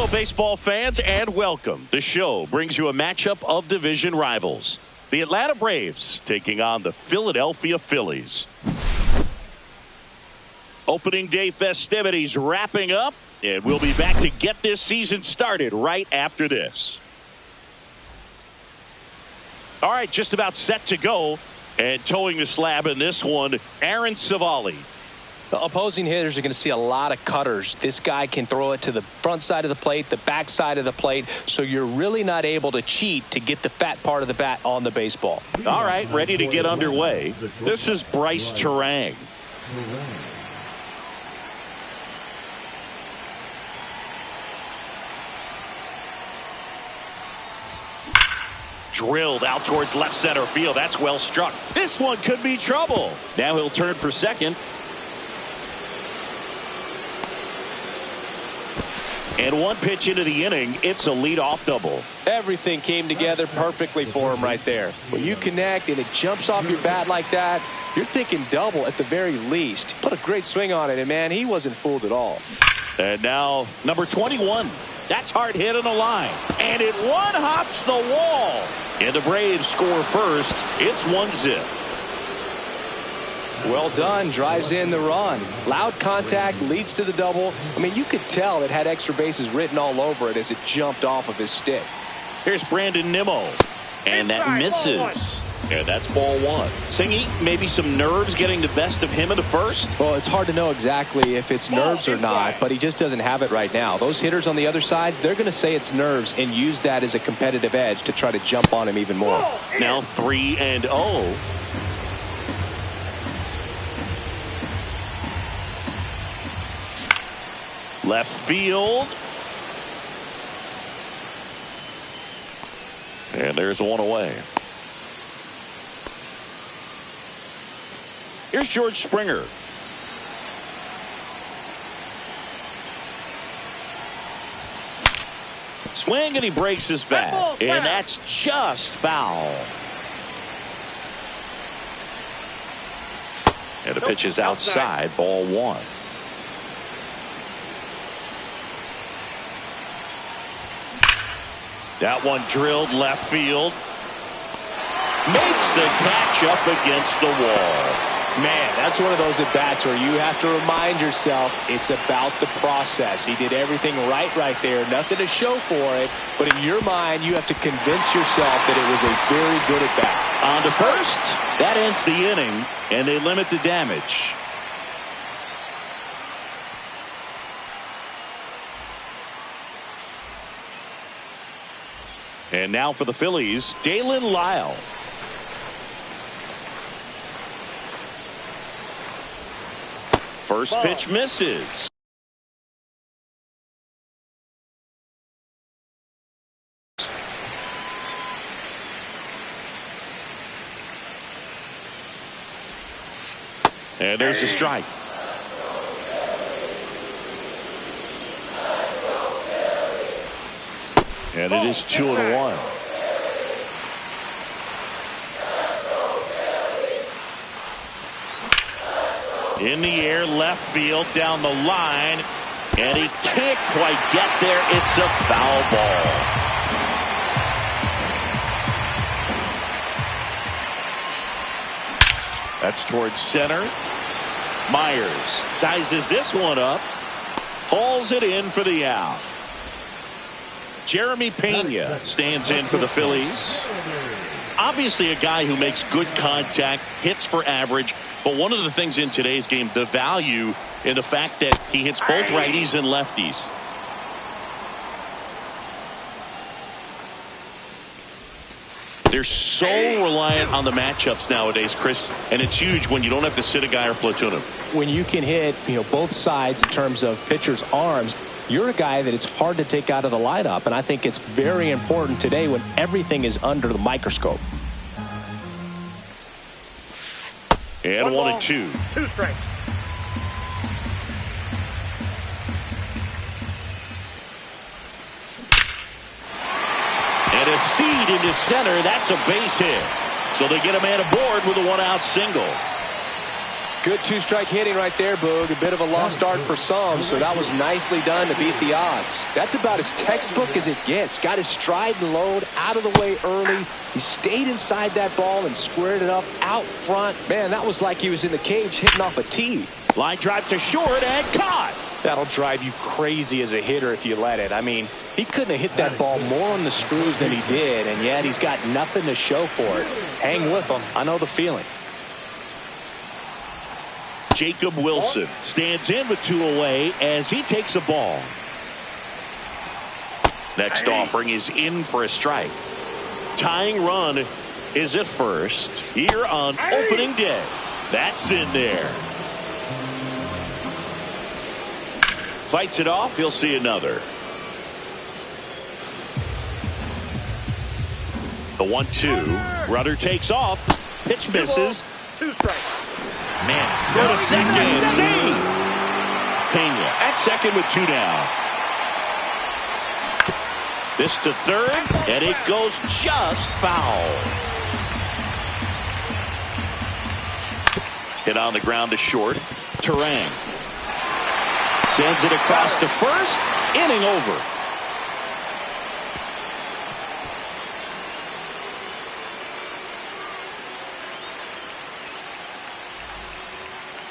Hello, baseball fans, and welcome. The show brings you a matchup of division rivals. The Atlanta Braves taking on the Philadelphia Phillies. Opening day festivities wrapping up, and we'll be back to get this season started right after this. All right, just about set to go, and towing the slab in this one, Aaron Civale. The opposing hitters are going to see a lot of cutters. This guy can throw it to the front side of the plate, the back side of the plate, so you're really not able to cheat to get the fat part of the bat on the baseball. All right, ready to get underway. This is Bryce Terang. Drilled out towards left center field. That's well struck. This one could be trouble. Now he'll turn for second. And one pitch into the inning, it's a leadoff double. Everything came together perfectly for him right there. When you connect and it jumps off your bat like that, you're thinking double at the very least. Put a great swing on it, and man, he wasn't fooled at all. And now number 21. That's hard hit on the line. And it one-hops the wall. And the Braves score first. It's 1-0. Well done. Drives in the run. Loud contact leads to the double. I mean, you could tell it had extra bases written all over it as it jumped off of his stick. Here's Brandon Nimmo. And that misses. And that's ball one. Singy, maybe some nerves getting the best of him in the first? Well, it's hard to know exactly if it's nerves or not, but he just doesn't have it right now. Those hitters on the other side, they're going to say it's nerves and use that as a competitive edge to try to jump on him even more. Now 3-0. Left field. And there's one away. Here's George Springer. Swing, and he breaks his bat. And that's just foul. And the pitch is outside, ball one. That one drilled left field. Makes the catch up against the wall. Man, that's one of those at-bats where you have to remind yourself it's about the process. He did everything right there. Nothing to show for it. But in your mind, you have to convince yourself that it was a very good at-bat. On to first. That ends the inning, and they limit the damage. And now for the Phillies, Dalen Lyle. First pitch misses. And there's a strike. And it is 2-1. In the air, left field, down the line, and he can't quite get there. It's a foul ball. That's towards center. Myers sizes this one up, hauls it in for the out. Jeremy Pena stands in for the Phillies. Obviously a guy who makes good contact, hits for average, but one of the things in today's game, the value in the fact that he hits both righties and lefties. They're so reliant on the matchups nowadays, Chris, and it's huge when you don't have to sit a guy or platoon him. When you can hit, both sides in terms of pitchers' arms, you're a guy that it's hard to take out of the lineup, and I think it's very important today when everything is under the microscope. And 1-2. 2 strikes. And a seed into center. That's a base hit. So they get a man aboard with a 1-out single. Good two-strike hitting right there, Boog. A bit of a lost start for some, so that was nicely done to beat the odds. That's about as textbook as it gets. Got his stride and load out of the way early. He stayed inside that ball and squared it up out front. Man, that was like he was in the cage hitting off a tee. Line drive to short and caught. That'll drive you crazy as a hitter if you let it. I mean, he couldn't have hit that ball more on the screws than he did, and yet he's got nothing to show for it. Hang with him. I know the feeling. Jacob Wilson stands in with 2 away as he takes a ball. Next offering is in for a strike. Tying run is at first here on opening day. That's in there. Fights it off. He'll see another. The 1-2. Rudder takes off. Pitch misses. 2 strikes. Man, go to second. Save. Pena at second with 2 down. This to third, and it goes just foul. Hit on the ground to short. Terang sends it across to first. Inning over.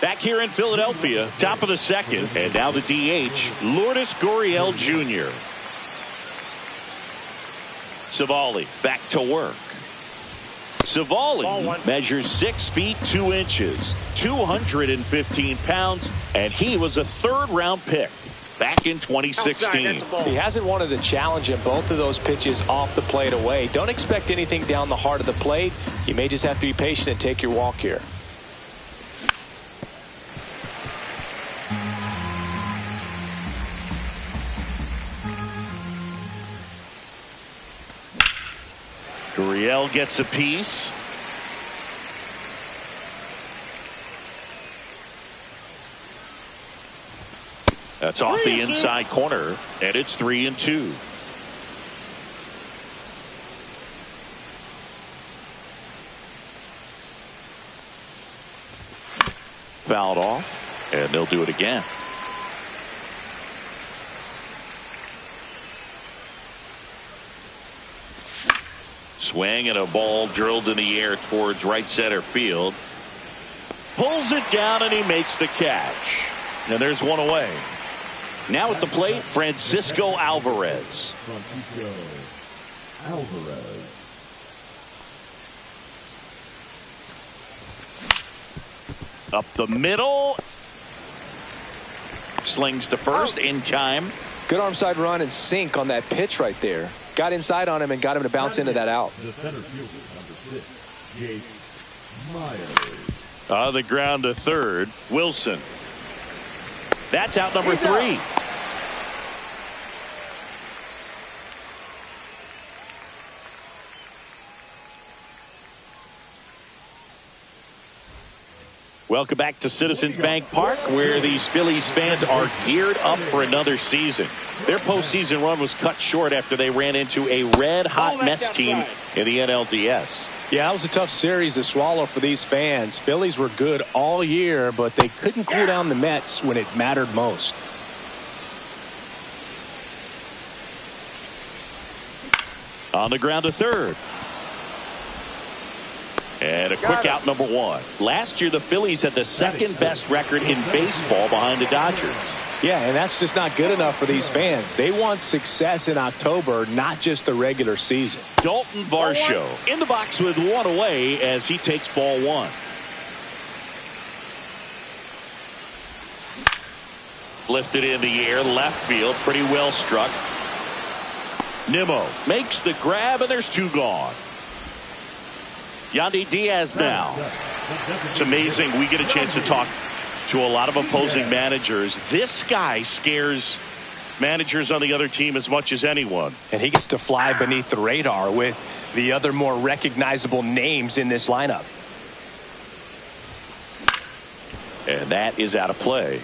Back here in Philadelphia, top of the second, and now the DH, Lourdes Gurriel Jr. Savali back to work. Savali measures 6 feet 2 inches, 215 pounds, and he was a 3rd-round pick back in 2016. He hasn't wanted a challenge in both of those pitches off the plate away. Don't expect anything down the heart of the plate. You may just have to be patient and take your walk here. Gurriel gets a piece. That's off the inside corner, and it's 3-2. Fouled off, and they'll do it again. Swing and a ball drilled in the air towards right center field. Pulls it down and he makes the catch. And there's one away. Now at the plate, Francisco Alvarez. Up the middle. Slings to first in time. Good arm side run and sink on that pitch right there. Got inside on him and got him to bounce into that out. The center fielder, number 6, Jake Myers. On the ground to third, Wilson. That's out number 3. Welcome back to Citizens Bank Park, where these Phillies fans are geared up for another season. Their postseason run was cut short after they ran into a red-hot Mets team in the NLDS. Yeah, that was a tough series to swallow for these fans. Phillies were good all year, but they couldn't cool down the Mets when it mattered most. On the ground to third. And a quick out, number 1. Last year, the Phillies had the 2nd best record in baseball behind the Dodgers. Yeah, and that's just not good enough for these fans. They want success in October, not just the regular season. Dalton Varsho in the box with 1 away as he takes ball 1. Lifted in the air, left field, pretty well struck. Nimmo makes the grab, and there's 2 gone. Yandy Diaz now. It's amazing. We get a chance to talk to a lot of opposing managers. This guy scares managers on the other team as much as anyone. And he gets to fly beneath the radar with the other more recognizable names in this lineup. And that is out of play.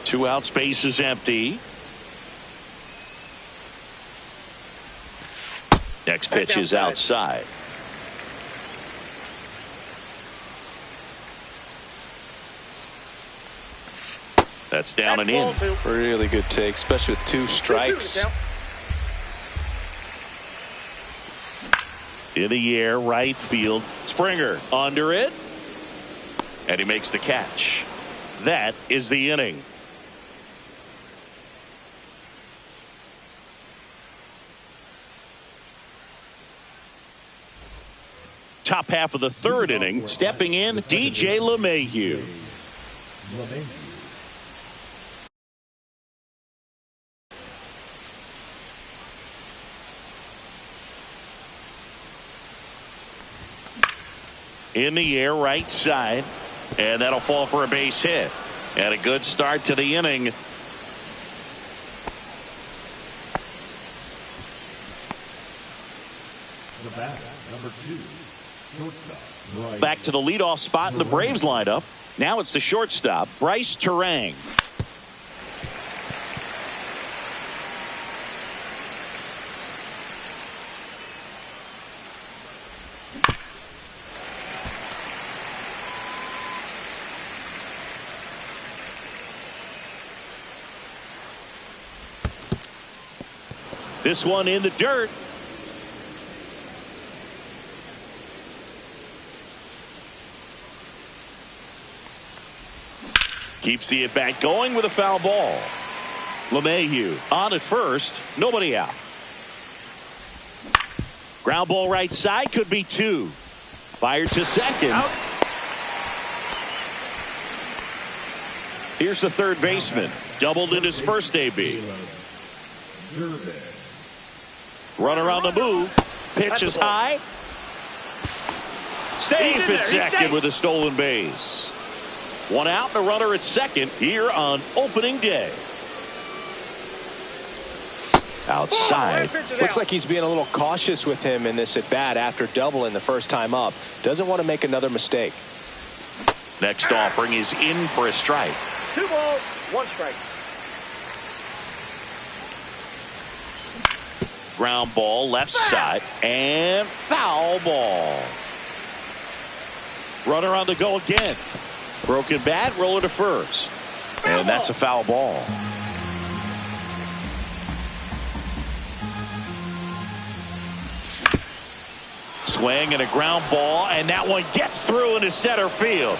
2 out, space is empty. Next pitch is outside. 1-0 2 That's down and in. Really good take, especially with 2 strikes. In the air, right field. Springer under it. And he makes the catch. That is the inning. Top half of the 3rd inning. Stepping in, DJ LeMahieu. In the air, right side. And that'll fall for a base hit. And a good start to the inning. The batter, number 2, shortstop. Back to the leadoff spot in the Braves lineup. Now it's the shortstop, Bryce Terang. This one in the dirt. Keeps the at-bat going with a foul ball. LeMahieu on at first. Nobody out. Ground ball right side. Could be 2. Fired to second. Out. Here's the third baseman. Doubled in his first AB. Runner on the move. Pitch is high. Safe at second with a stolen base. 1 out and a runner at second here on opening day. Outside. Looks like he's being a little cautious with him in this at bat after doubling the first time up. Doesn't want to make another mistake. Next offering is in for a strike. 2 balls, 1 strike. Ground ball left side and foul ball. Runner on the go again. Broken bat, roller to first. And that's a foul ball. Swing and a ground ball, and that one gets through into center field.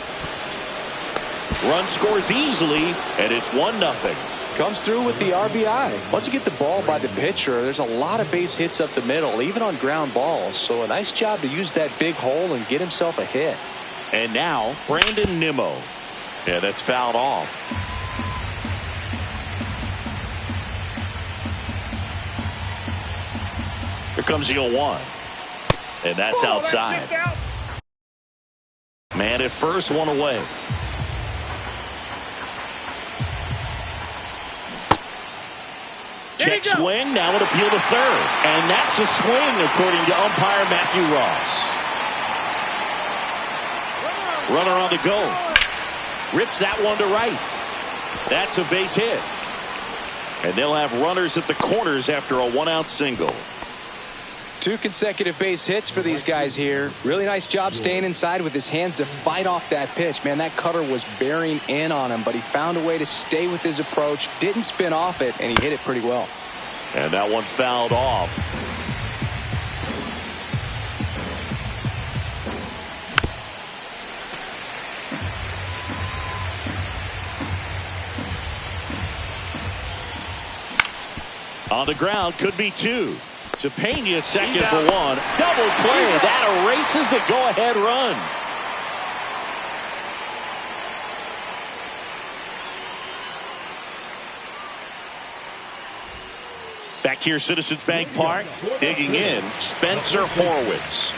Run scores easily, and it's 1-0. Comes through with the RBI. Once you get the ball by the pitcher, there's a lot of base hits up the middle, even on ground balls. So a nice job to use that big hole and get himself a hit. And now Brandon Nimmo. Yeah, that's fouled off. Here comes the 0-1. And that's outside. Man at first, 1 away. Check swing, now an appeal to third. And that's a swing, according to umpire Matthew Ross. Runner on the go. Rips that one to right. That's a base hit. And they'll have runners at the corners after a 1-out single. 2 consecutive base hits for these guys here. Really nice job staying inside with his hands to fight off that pitch. Man, that cutter was bearing in on him, but he found a way to stay with his approach, didn't spin off it, and he hit it pretty well. And that one fouled off. On the ground, could be 2. To Pena at second for 1. Double play. That erases the go-ahead run. Back here, Citizens Bank Park. Digging in, Spencer Horwitz.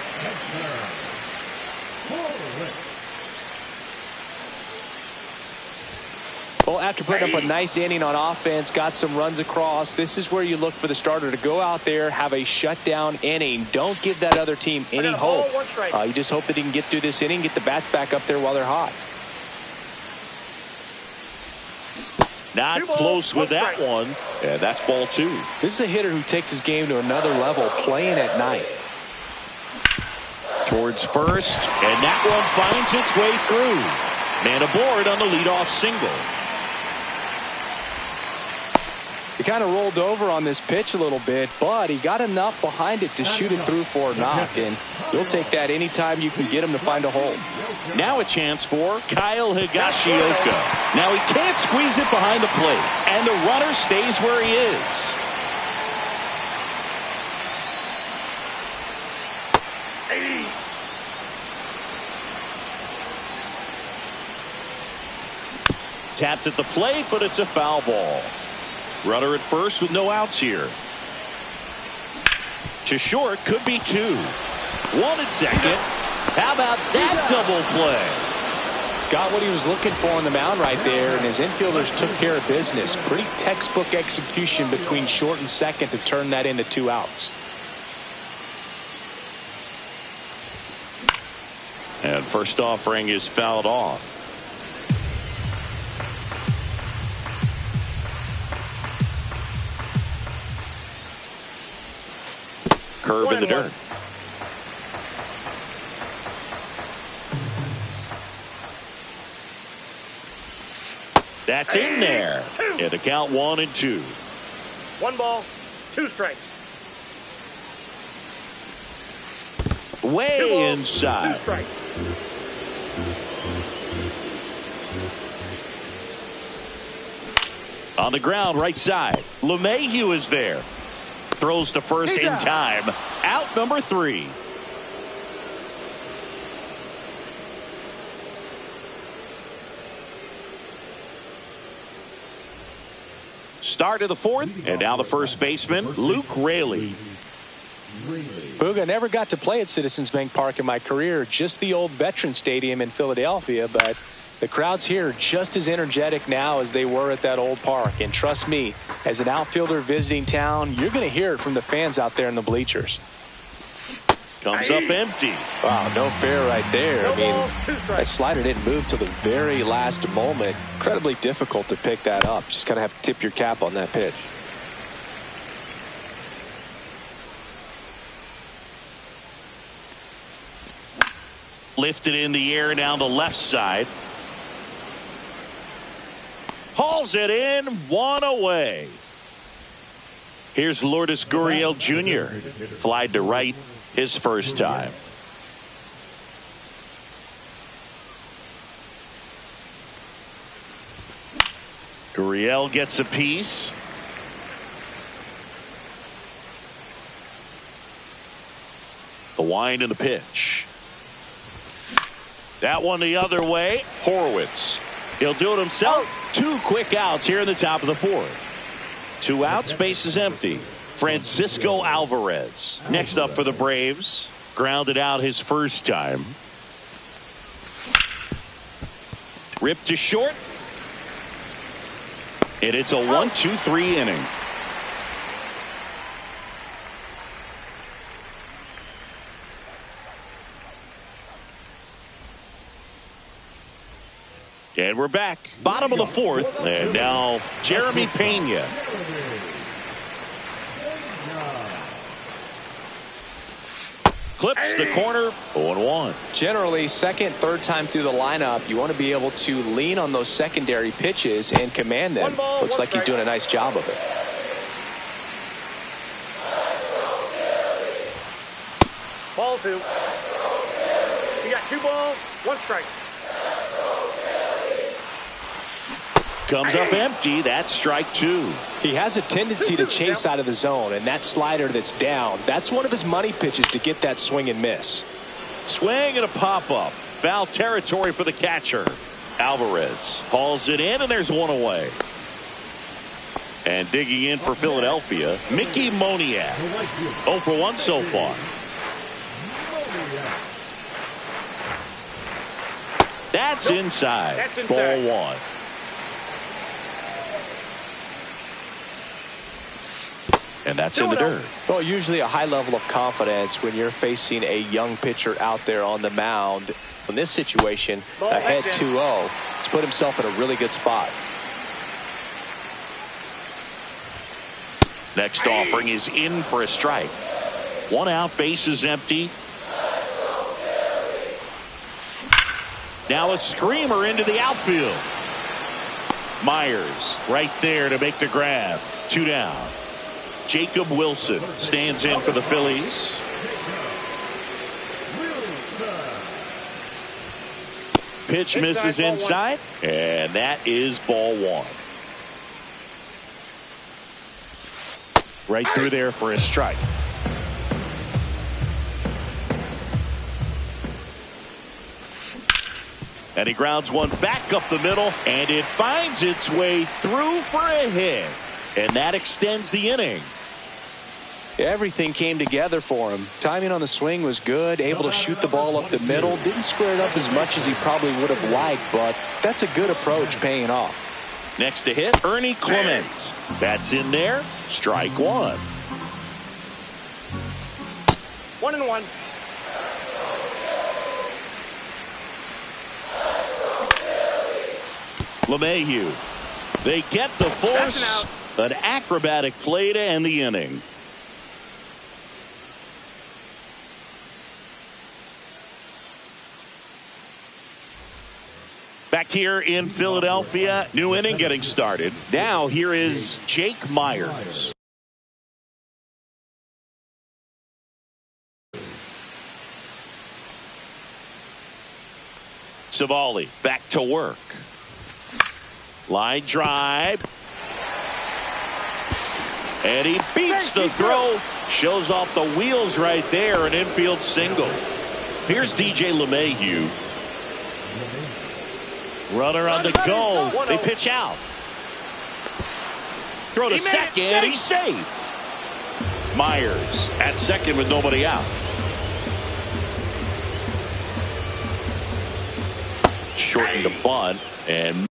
Well, after putting up a nice inning on offense, got some runs across, this is where you look for the starter to go out there, have a shutdown inning. Don't give that other team any hope. You just hope that he can get through this inning, get the bats back up there while they're hot. Not close with that one. Yeah, that's ball 2. This is a hitter who takes his game to another level, playing at night. Towards first, and that one finds its way through. Man aboard on the leadoff single. He kind of rolled over on this pitch a little bit, but he got enough behind it to shoot it through for a knock, and you'll take that anytime you can get him to find a hole. Now a chance for Kyle Higashioka. Now he can't squeeze it behind the plate, and the runner stays where he is. Tapped at the plate, but it's a foul ball. Runner at first with no outs here. To short, could be two. One at second. How about that double play? Got what he was looking for on the mound right there, and his infielders took care of business. Pretty textbook execution between short and second to turn that into 2 outs. And first offering is fouled off. Curve in the dirt. That's in there. And the count 1-2. 1 ball, 2 strikes. Way 2 balls, inside. 2 strikes. On the ground, right side. LeMahieu is there. Throws to first in time. Out number 3. Start of the 4th, and now the first baseman, Luke Raley. Booga, never got to play at Citizens Bank Park in my career, just the old Veteran Stadium in Philadelphia, but the crowds here are just as energetic now as they were at that old park. And trust me, as an outfielder visiting town, you're going to hear it from the fans out there in the bleachers. Comes up empty. Wow, no fair right there. I mean, that slider didn't move till the very last moment. Incredibly difficult to pick that up. Just kind of have to tip your cap on that pitch. Lifted in the air down the left side. Hauls it in, 1 away. Here's Lourdes Gurriel Jr. Flied to right his first time. Gurriel gets a piece. The wind and the pitch. That one the other way. Horowitz. He'll do it himself. 2 quick outs here in the top of the 4th. 2 outs, base is empty. Francisco Alvarez. Next up for the Braves. Grounded out his first time. Ripped to short. And it's a 1-2-3 inning. And we're back. Bottom of the 4th. And now Jeremy Pena. Clips the corner. 0-1. Generally, second, third time through the lineup, you want to be able to lean on those secondary pitches and command them. Looks like he's doing a nice job of it. Ball 2. You got 2 balls, 1 strike. Comes up empty. That's strike 2. He has a tendency to chase out of the zone, and that slider that's down, that's one of his money pitches to get that swing and miss. Swing and a pop-up. Foul territory for the catcher. Alvarez hauls it in, and there's 1 away. And digging in for Philadelphia, Mickey Moniak. 0 for 1 so far. That's inside. Ball 1. And that's in the dirt. Well, usually a high level of confidence when you're facing a young pitcher out there on the mound. In this situation, ahead 2-0, he's put himself in a really good spot. Next offering is in for a strike. 1 out, base is empty. Now a screamer into the outfield. Myers right there to make the grab. 2 down. Jacob Wilson stands in for the Phillies. Pitch misses inside, and that is ball 1. Right through there for a strike. And he grounds one back up the middle, and it finds its way through for a hit. And that extends the inning. Everything came together for him. Timing on the swing was good, able to shoot the ball up the middle. Didn't square it up as much as he probably would have liked, but that's a good approach paying off. Next to hit, Ernie Clement. That's in there. Strike 1. 1-1. LeMahieu. They get the force. An acrobatic play to end the inning. Back here in Philadelphia, new inning getting started. Now here is Jake Myers. Savali back to work. Line drive. And he beats the throw. Shows off the wheels right there. An infield single. Here's DJ LeMahieu. Runner on the go. They pitch out. Throw to second. He's safe. Myers at second with nobody out. Shortened the bunt and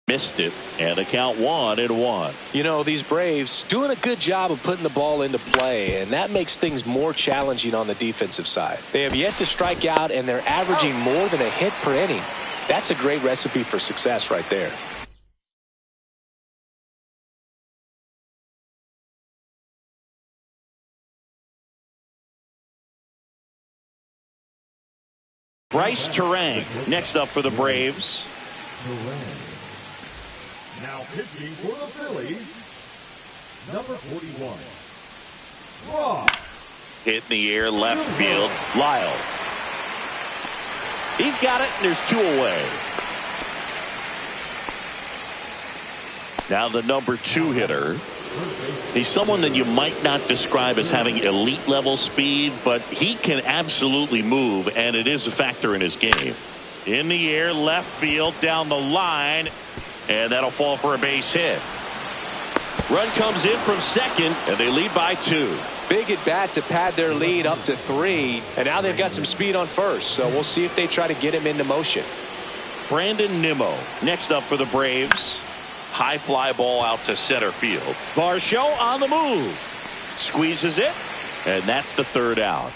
missed it, and the count 1-1. You know, these Braves doing a good job of putting the ball into play, and that makes things more challenging on the defensive side. They have yet to strike out, and they're averaging more than a hit per inning. That's a great recipe for success right there. Bryce Terang next up for the Braves. Now pitching for the Phillies, number 41, Ross. Hit in the air, left field, Lyle. He's got it, and there's 2 away. Now the number 2 hitter. He's someone that you might not describe as having elite level speed, but he can absolutely move, and it is a factor in his game. In the air, left field, down the line, and that'll fall for a base hit. Run comes in from second, and they lead by 2. Big at bat to pad their lead up to 3, and now they've got some speed on first, so we'll see if they try to get him into motion. Brandon Nimmo next up for the Braves. High fly ball out to center field. Varsho on the move. Squeezes it, and that's the 3rd out.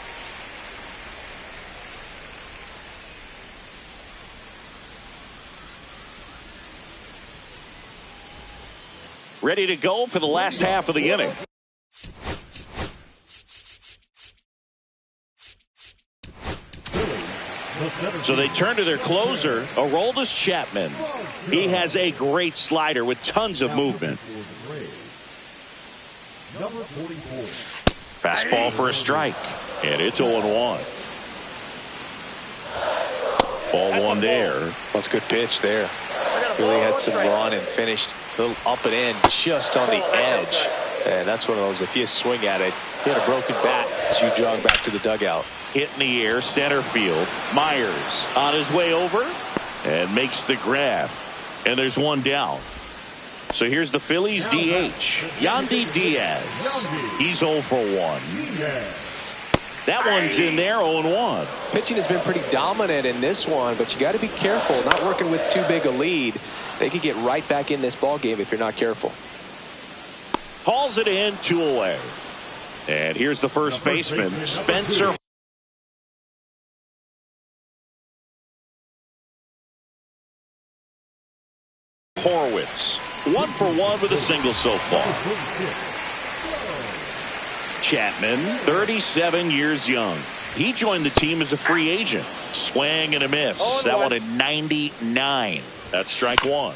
Ready to go for the last half of the inning. So they turn to their closer, Aroldis Chapman. He has a great slider with tons of movement. Number 44. Fastball for a strike, and it's 0-1. Ball 1 there. That's a good pitch there. Really had some run and finished a little up and in just on the edge. And that's one of those, if you swing at it, you had a broken bat as you jog back to the dugout. Hit in the air, center field. Myers on his way over and makes the grab. And there's 1 down. So here's the Phillies DH, Yandy Diaz. He's 0 for 1. That one's in there, 0-1. Pitching has been pretty dominant in this one, but you got to be careful, not working with too big a lead. They could get right back in this ball game if you're not careful. Hauls it in, 2 away. And here's the first baseman, Spencer Horwitz. 1 for 1 with a single so far. Chapman, 37 years young. He joined the team as a free agent. Swing and a miss. That one at 99. That's strike one.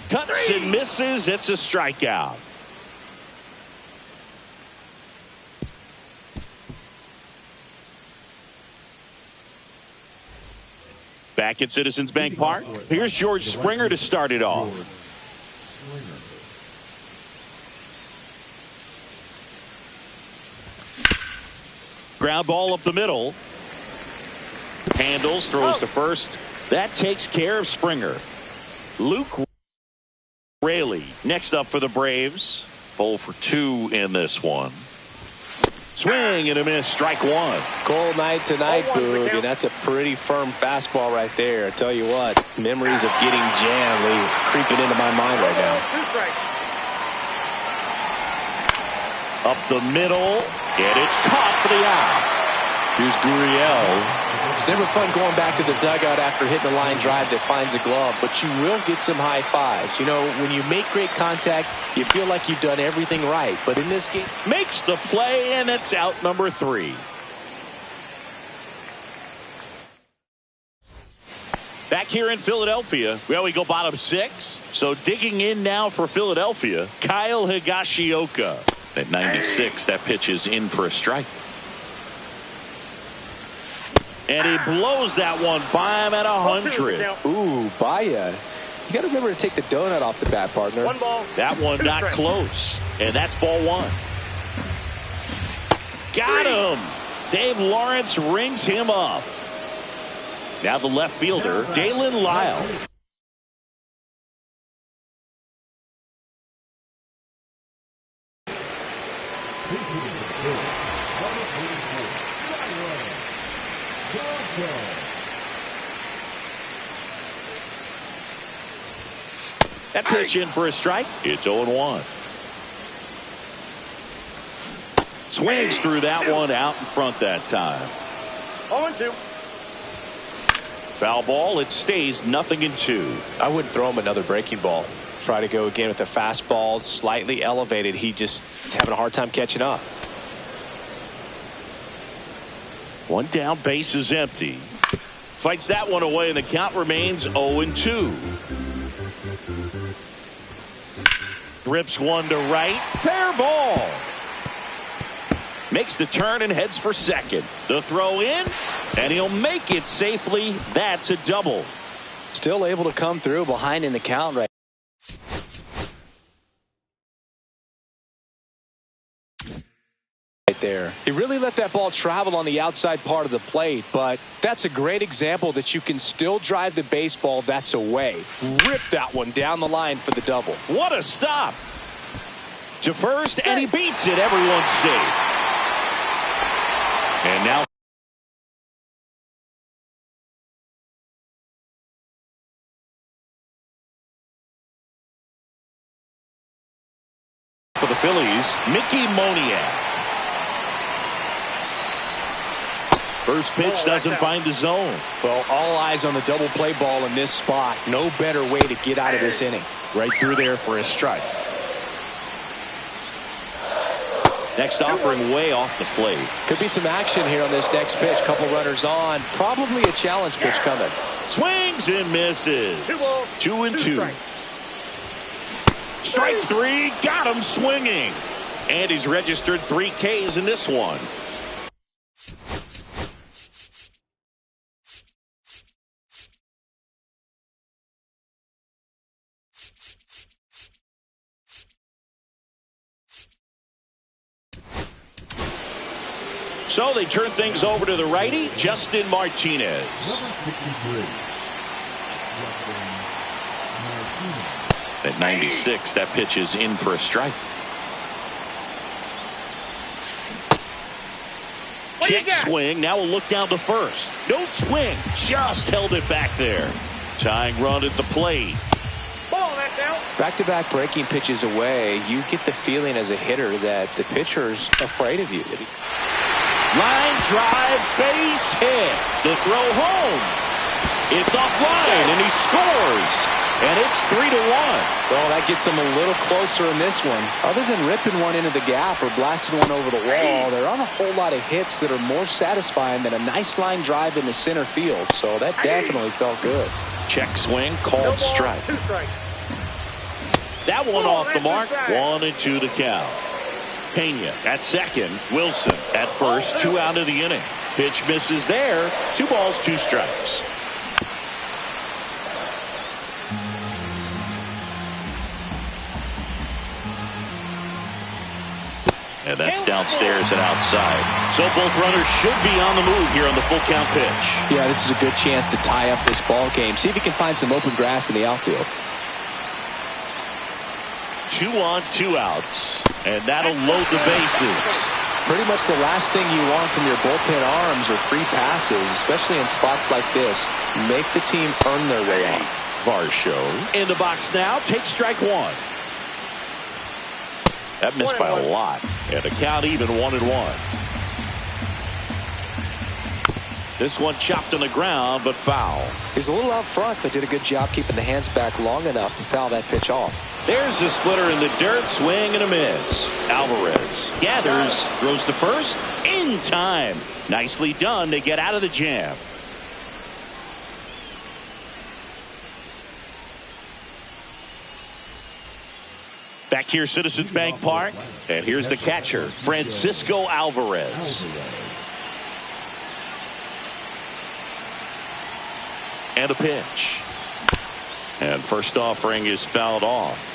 Cuts and misses. It's a strikeout. Back at Citizens Bank Park, here's George Springer to start it off. Ground ball up the middle. Handles, throws to first. That takes care of Springer. Luke Raley next up for the Braves. 0 for 2 in this one. Swing and a miss, strike one. Cold night tonight, Boog, and that's a pretty firm fastball right there. I tell you what, memories of getting jammed creeping into my mind right now. Up the middle, and it's caught for the out. Here's Gurriel. It's never fun going back to the dugout after hitting a line drive that finds a glove, but you will get some high fives. You know, when you make great contact, you feel like you've done everything right. But in this game, makes the play, and it's out number 3. Back here in Philadelphia, well, we go bottom 6. So digging in now for Philadelphia, Kyle Higashioka. At 96, that pitch is in for a strike. And he blows that one by him at 100. Ooh, Baya. You got to remember to take the donut off the bat, partner. One ball. That one got close. And that's ball 1. Got him. Dave Lawrence rings him up. Now the left fielder, Dalen Lyle. That pitch in for a strike. It's 0-1. Swings through that one out in front that time. 0-2. Foul ball. It stays 0-2. I wouldn't throw him another breaking ball. Try to go again with the fastball, slightly elevated. He just is having a hard time catching up. One down, base is empty. Fights that one away, and the count remains 0-2. Rips one to right. Fair ball. Makes the turn and heads for second. The throw in, and he'll make it safely. That's a double. Still able to come through behind in the count right there. He really let that ball travel on the outside part of the plate, but that's a great example that you can still drive the baseball that's away. Rip that one down the line for the double. What a stop. To first, and he beats it. Everyone's safe. And now for the Phillies, Mickey Moniak. First pitch doesn't find the zone. Well, all eyes on the double play ball in this spot. No better way to get out of this inning. Right through there for a strike. Next offering way off the plate. Could be some action here on this next pitch. Couple runners on. Probably a challenge pitch coming. Swings and misses. 2-2. Strike 3. Got him swinging. And he's registered 3 Ks in this one. So they turn things over to the righty, Justin Martinez. At 96, that pitch is in for a strike. Check swing. Now we'll look down to first. No swing. Just held it back there. Tying run at the plate. Ball, that's out. Back-to-back breaking pitches away. You get the feeling as a hitter that the pitcher's afraid of you. Line drive, base hit. The throw home. It's offline, and he scores. And it's 3-1. Well, that gets them a little closer in this one. Other than ripping one into the gap or blasting one over the wall, there aren't a whole lot of hits that are more satisfying than a nice line drive into center field. So that definitely felt good. Check swing, called strike. 2 strikes. That one off the mark. 1-2 the count. Pena at second. Wilson at first. 2 out of the inning. Pitch misses there. 2 balls, 2 strikes. And that's downstairs and outside. So both runners should be on the move here on the full count pitch. Yeah, this is a good chance to tie up this ball game. See if he can find some open grass in the outfield. 2 on, 2 outs. And that'll load the bases. Pretty much the last thing you want from your bullpen arms are free passes, especially in spots like this. Make the team earn their way out. Varsho in the box now. Take strike 1. That missed by a lot. And the count even 1-1. This one chopped on the ground, but foul. He was a little out front, but did a good job keeping the hands back long enough to foul that pitch off. There's the splitter in the dirt. Swing and a miss. Alvarez gathers, throws to first in time. Nicely done to get out of the jam. Back here, Citizens Bank Park. And here's the catcher, Francisco Alvarez. And a pitch. And first offering is fouled off.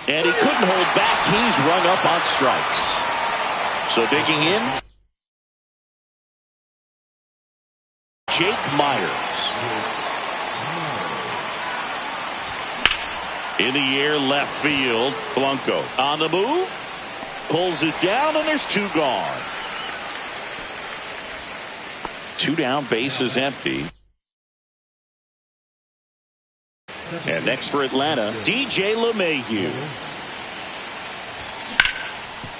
And he couldn't hold back. He's rung up on strikes. So digging in, Jake Myers. In the air, left field. Blanco on the move. Pulls it down, and there's 2 gone. 2 down, base is empty. And next for Atlanta, DJ LeMahieu.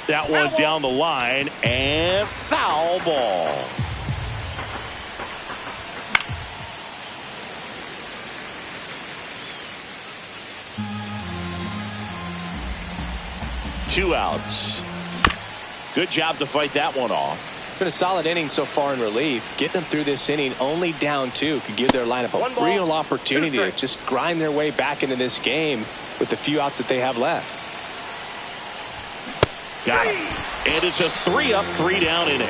That one down the line, and foul ball. Two outs. Good job to fight that one off. Been a solid inning so far in relief. Getting them through this inning only down 2 could give their lineup a real opportunity to just grind their way back into this game with the few outs that they have left. Got it. And it's a 3-up, 3-down inning.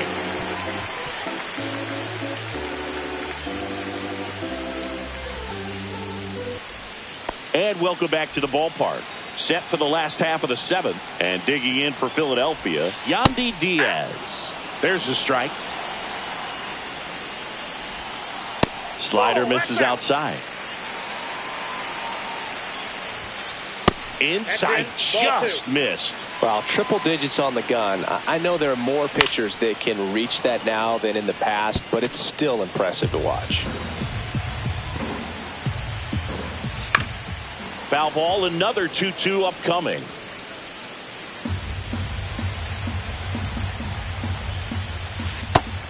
And welcome back to the ballpark. Set for the last half of the 7th. And digging in for Philadelphia, Yandy Diaz. There's the strike. Slider misses outside. Inside, just missed. Well, triple digits on the gun. I know there are more pitchers that can reach that now than in the past, but it's still impressive to watch. Foul ball, another 2-2 upcoming.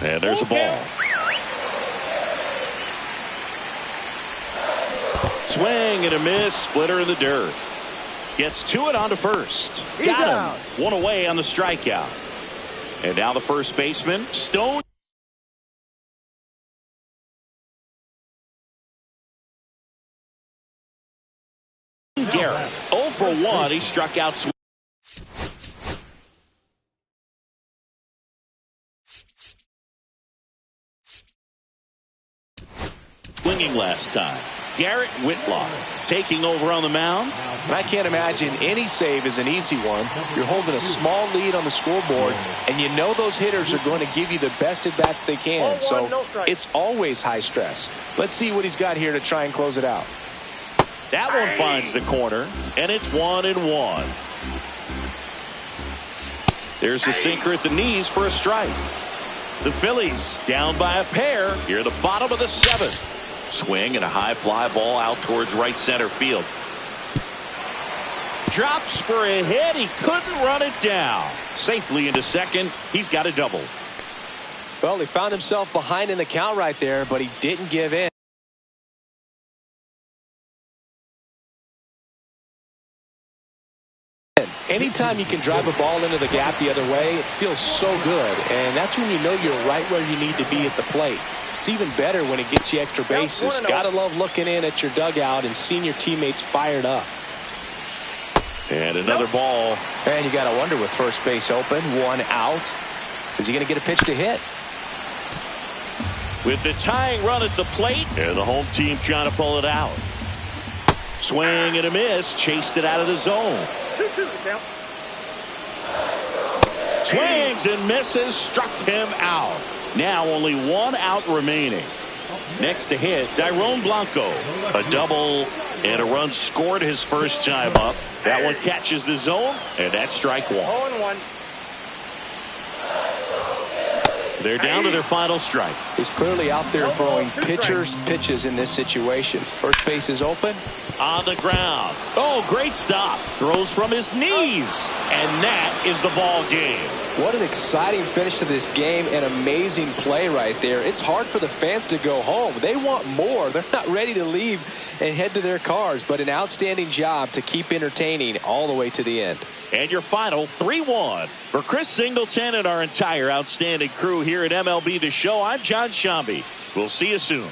And there's a ball. Swing and a miss. Splitter in the dirt. Gets to it onto first. Got him. 1 away on the strikeout. And now the first baseman, Stone. Garrett. 0 for 1. He struck out. Swinging last time. Garrett Whitlock taking over on the mound. And I can't imagine any save is an easy one. You're holding a small lead on the scoreboard, and you know those hitters are going to give you the best at bats they can. So it's always high stress. Let's see what he's got here to try and close it out. That one finds the corner, and it's 1-1. There's the sinker at the knees for a strike. The Phillies down by a pair here at the bottom of the 7th. Swing and a high fly ball out towards right center field. Drops for a hit. He couldn't run it down. Safely into second. He's got a double. Well, he found himself behind in the count right there, but he didn't give in. Anytime you can drive a ball into the gap the other way, it feels so good. And that's when you know you're right where you need to be at the plate. It's even better when it gets you extra bases. Gotta love looking in at your dugout and seeing your teammates fired up. And another ball. And you gotta wonder, with first base open, one out, is he gonna get a pitch to hit? With the tying run at the plate, and the home team trying to pull it out. Swing and a miss. Chased it out of the zone. 2-2 count. Swings and misses. Struck him out. Now only one out remaining. Next to hit, Dairon Blanco. A double and a run scored his first time up. That one catches the zone, and that's strike one. 0-1. They're down to their final strike. He's clearly out there throwing pitchers pitches in this situation. First base is open. On the ground. Oh, great stop. Throws from his knees. And that is the ball game. What an exciting finish to this game. An amazing play right there. It's hard for the fans to go home. They want more. They're not ready to leave and head to their cars. But an outstanding job to keep entertaining all the way to the end. And your final 3-1. For Chris Singleton and our entire outstanding crew here at MLB The Show, I'm John Shambi. We'll see you soon.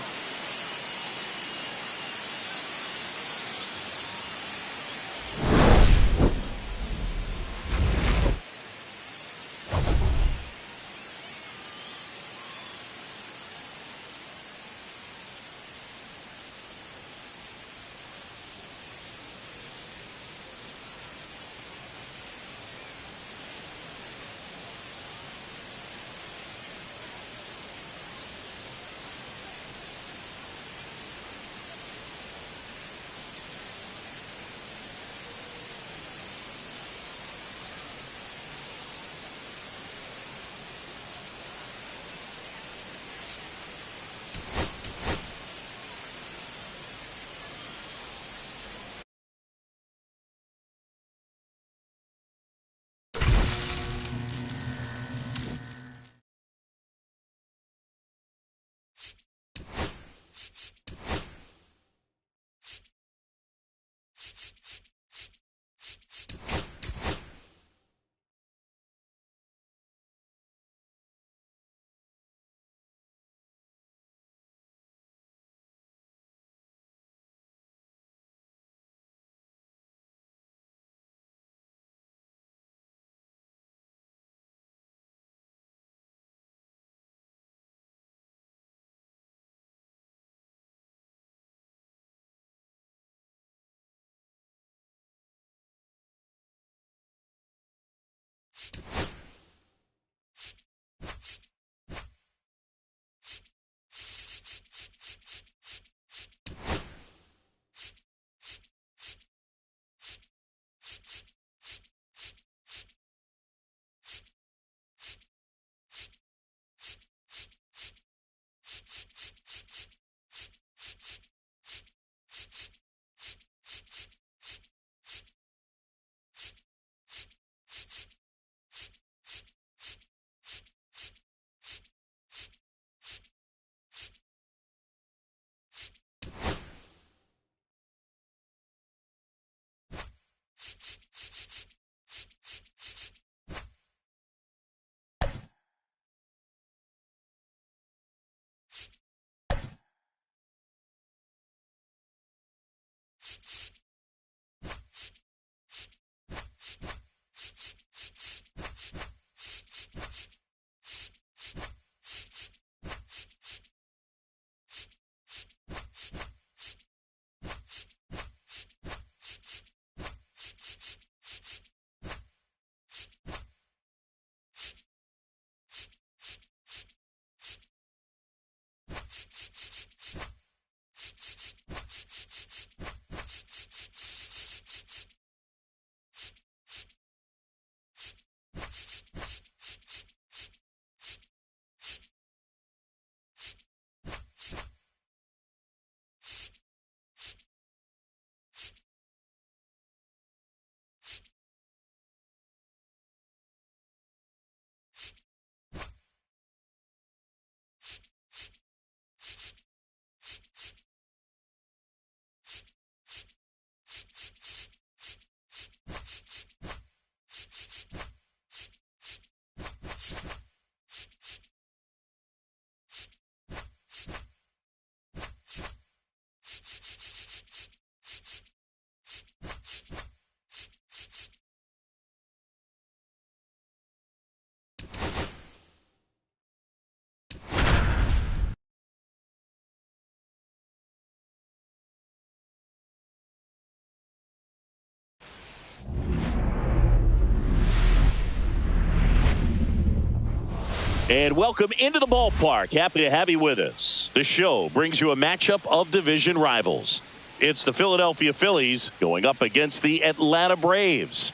And welcome into the ballpark. Happy to have you with us. The show brings you a matchup of division rivals. It's the Philadelphia Phillies going up against the Atlanta Braves.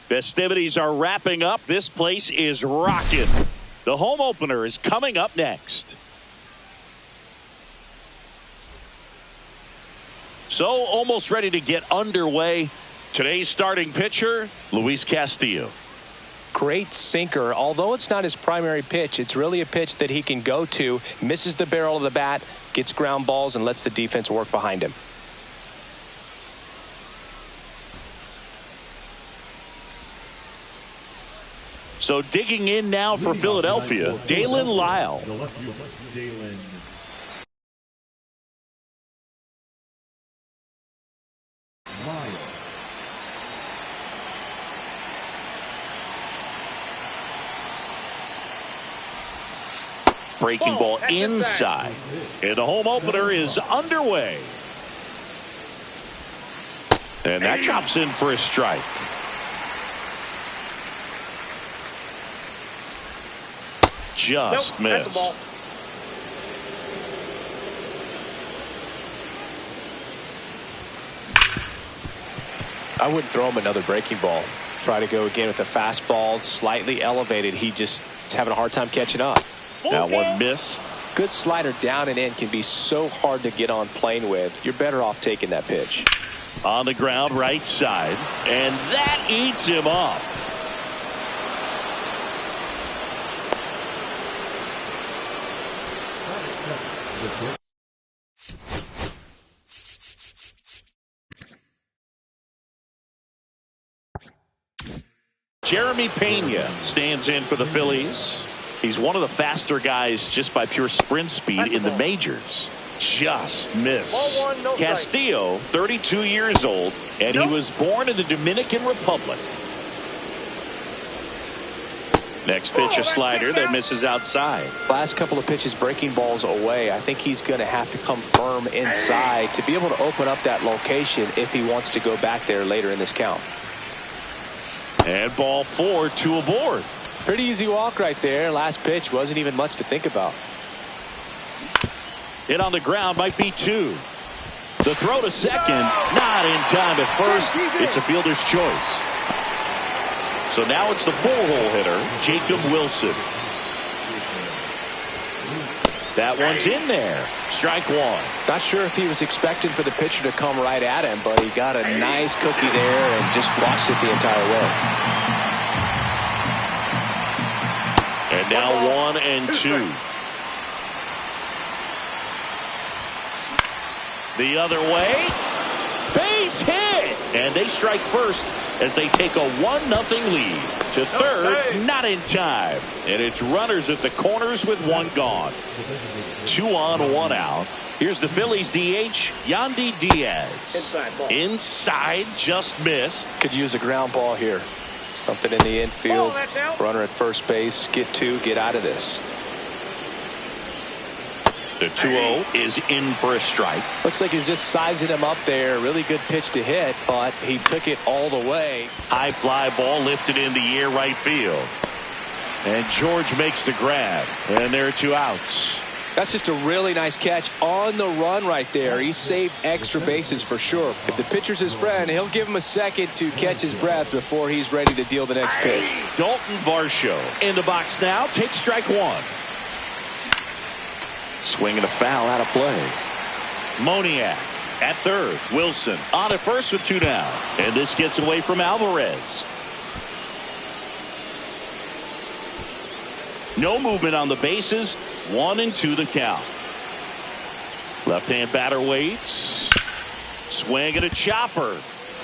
Festivities are wrapping up. This place is rocking. The home opener is coming up next. So almost ready to get underway. Today's starting pitcher, Luis Castillo. Great sinker. Although it's not his primary pitch, it's really a pitch that he can go to, misses the barrel of the bat, gets ground balls, and lets the defense work behind him. So digging in now for Philadelphia, Dalen Lyle. Breaking ball inside. And the home opener is underway. And that chops in for a strike. Just missed. I wouldn't throw him another breaking ball. Try to go again with the fastball, slightly elevated. He just is having a hard time catching up. That one missed. Good slider down and in can be so hard to get on plane with. You're better off taking that pitch. On the ground, right side. And that eats him up. Jeremy Pena stands in for the Phillies. He's one of the faster guys just by pure sprint speed in the majors. Just missed. Castillo, 32 years old, and he was born in the Dominican Republic. Next pitch, a slider that misses outside. Last couple of pitches breaking balls away. I think he's going to have to come firm inside to be able to open up that location if he wants to go back there later in this count. And ball 4, 2 aboard. Pretty easy walk right there. Last pitch wasn't even much to think about. Hit on the ground might be 2. The throw to second, not in time at first. It's a fielder's choice. So now it's the 4-hole hitter, Jacob Wilson. That one's in there. Strike 1. Not sure if he was expecting for the pitcher to come right at him, but he got a nice cookie there and just watched it the entire way. And now 1 and 2. The other way. Base hit. And they strike first as they take a 1-0 lead. To third, not in time. And it's runners at the corners with 1 gone. 2 on, 1 out. Here's the Phillies DH, Yandy Diaz. Inside, just missed. Could use a ground ball here. Something in the infield. Runner at first base. Get 2, get out of this. The 2-0 is in for a strike. Looks like he's just sizing him up there. Really good pitch to hit, but he took it all the way. High fly ball lifted in the air right field. And George makes the grab. And there are 2 outs. That's just a really nice catch on the run right there. He saved extra bases for sure. If the pitcher's his friend, he'll give him a second to catch his breath before he's ready to deal the next pitch. Dalton Varsho in the box now. Takes strike 1. Swing and a foul out of play. Moniak at third. Wilson on at first with 2 down. And this gets away from Alvarez. No movement on the bases. 1 and 2 the count. Left-hand batter waits. Swing and a chopper.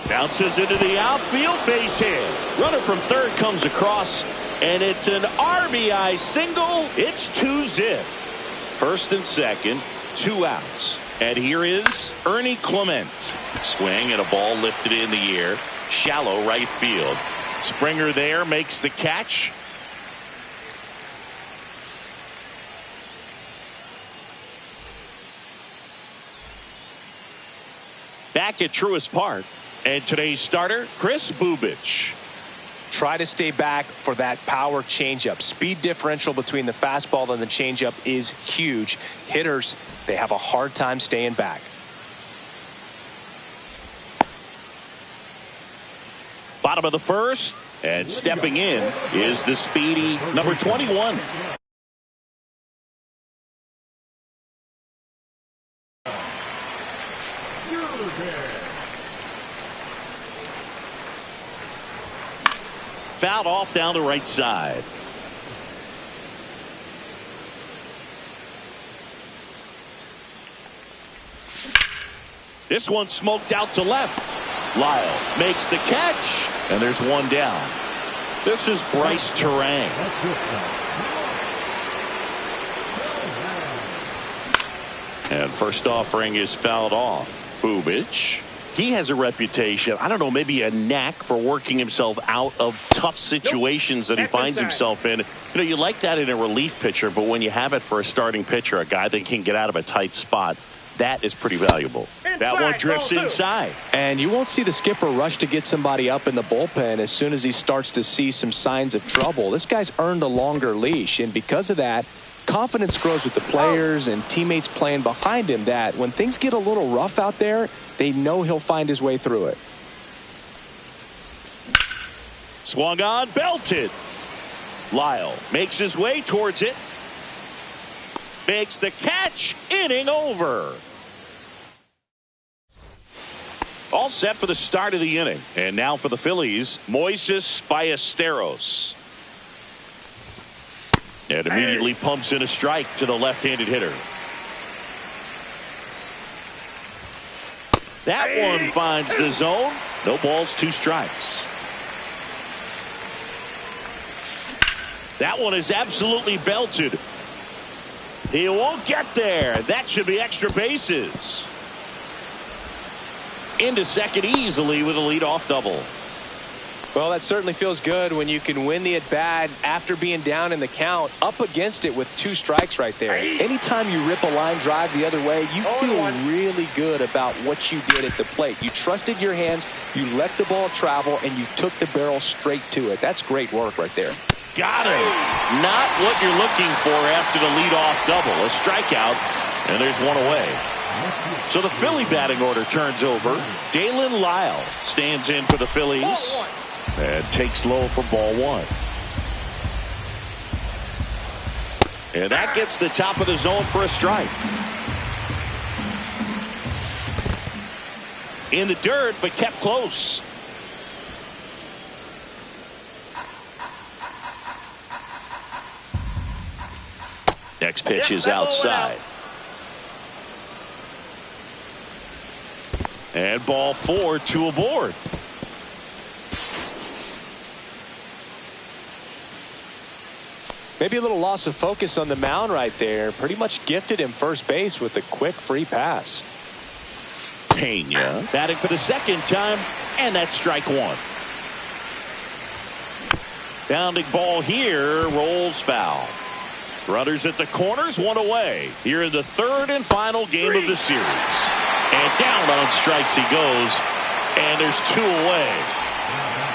Bounces into the outfield. Base hit. Runner from third comes across. And it's an RBI single. It's 2-zip. First and second, 2 outs. And here is Ernie Clement. Swing and a ball lifted in the air. Shallow right field. Springer there makes the catch. Back at Truist Park. And today's starter, Chris Bubich. Try to stay back for that power changeup. Speed differential between the fastball and the changeup is huge. Hitters, they have a hard time staying back. Bottom of the first, and stepping in is the speedy number 21. Fouled off down the right side. This one smoked out to left. Lyle makes the catch, and there's one down. This is Bryce Terang. And first offering is fouled off. Bubich. He has a reputation, I don't know, maybe a knack for working himself out of tough situations that he finds himself in. You know, you like that in a relief pitcher, but when you have it for a starting pitcher, a guy that can get out of a tight spot, that is pretty valuable. That one drifts inside. And you won't see the skipper rush to get somebody up in the bullpen as soon as he starts to see some signs of trouble. This guy's earned a longer leash, and because of that, confidence grows with the players and teammates playing behind him, that when things get a little rough out there, they know he'll find his way through it. Swung on, belted. Lyle makes his way towards it. Makes the catch, inning over. All set for the start of the inning. And now for the Phillies, Moises Ballesteros. And immediately pumps in a strike to the left-handed hitter. That one finds the zone. No balls, 2 strikes. That one is absolutely belted. He won't get there. That should be extra bases. Into second easily with a leadoff double. Well, that certainly feels good when you can win the at-bat after being down in the count, up against it with 2 strikes right there. Anytime you rip a line drive the other way, you feel really good about what you did at the plate. You trusted your hands, you let the ball travel, and you took the barrel straight to it. That's great work right there. Got him. Not what you're looking for after the leadoff double. A strikeout, and there's one away. So the Philly batting order turns over. Dalen Lyle stands in for the Phillies. And takes low for ball 1. And that gets the top of the zone for a strike. In the dirt, but kept close. Next pitch is outside. And ball 4, 2 aboard. Maybe a little loss of focus on the mound right there. Pretty much gifted him first base with a quick free pass. Pena batting for the second time, and that's strike 1. Bounding ball here, rolls foul. Runners at the corners, 1 away. Here in the 3rd and final game of the series. And down on strikes he goes, and there's 2 away.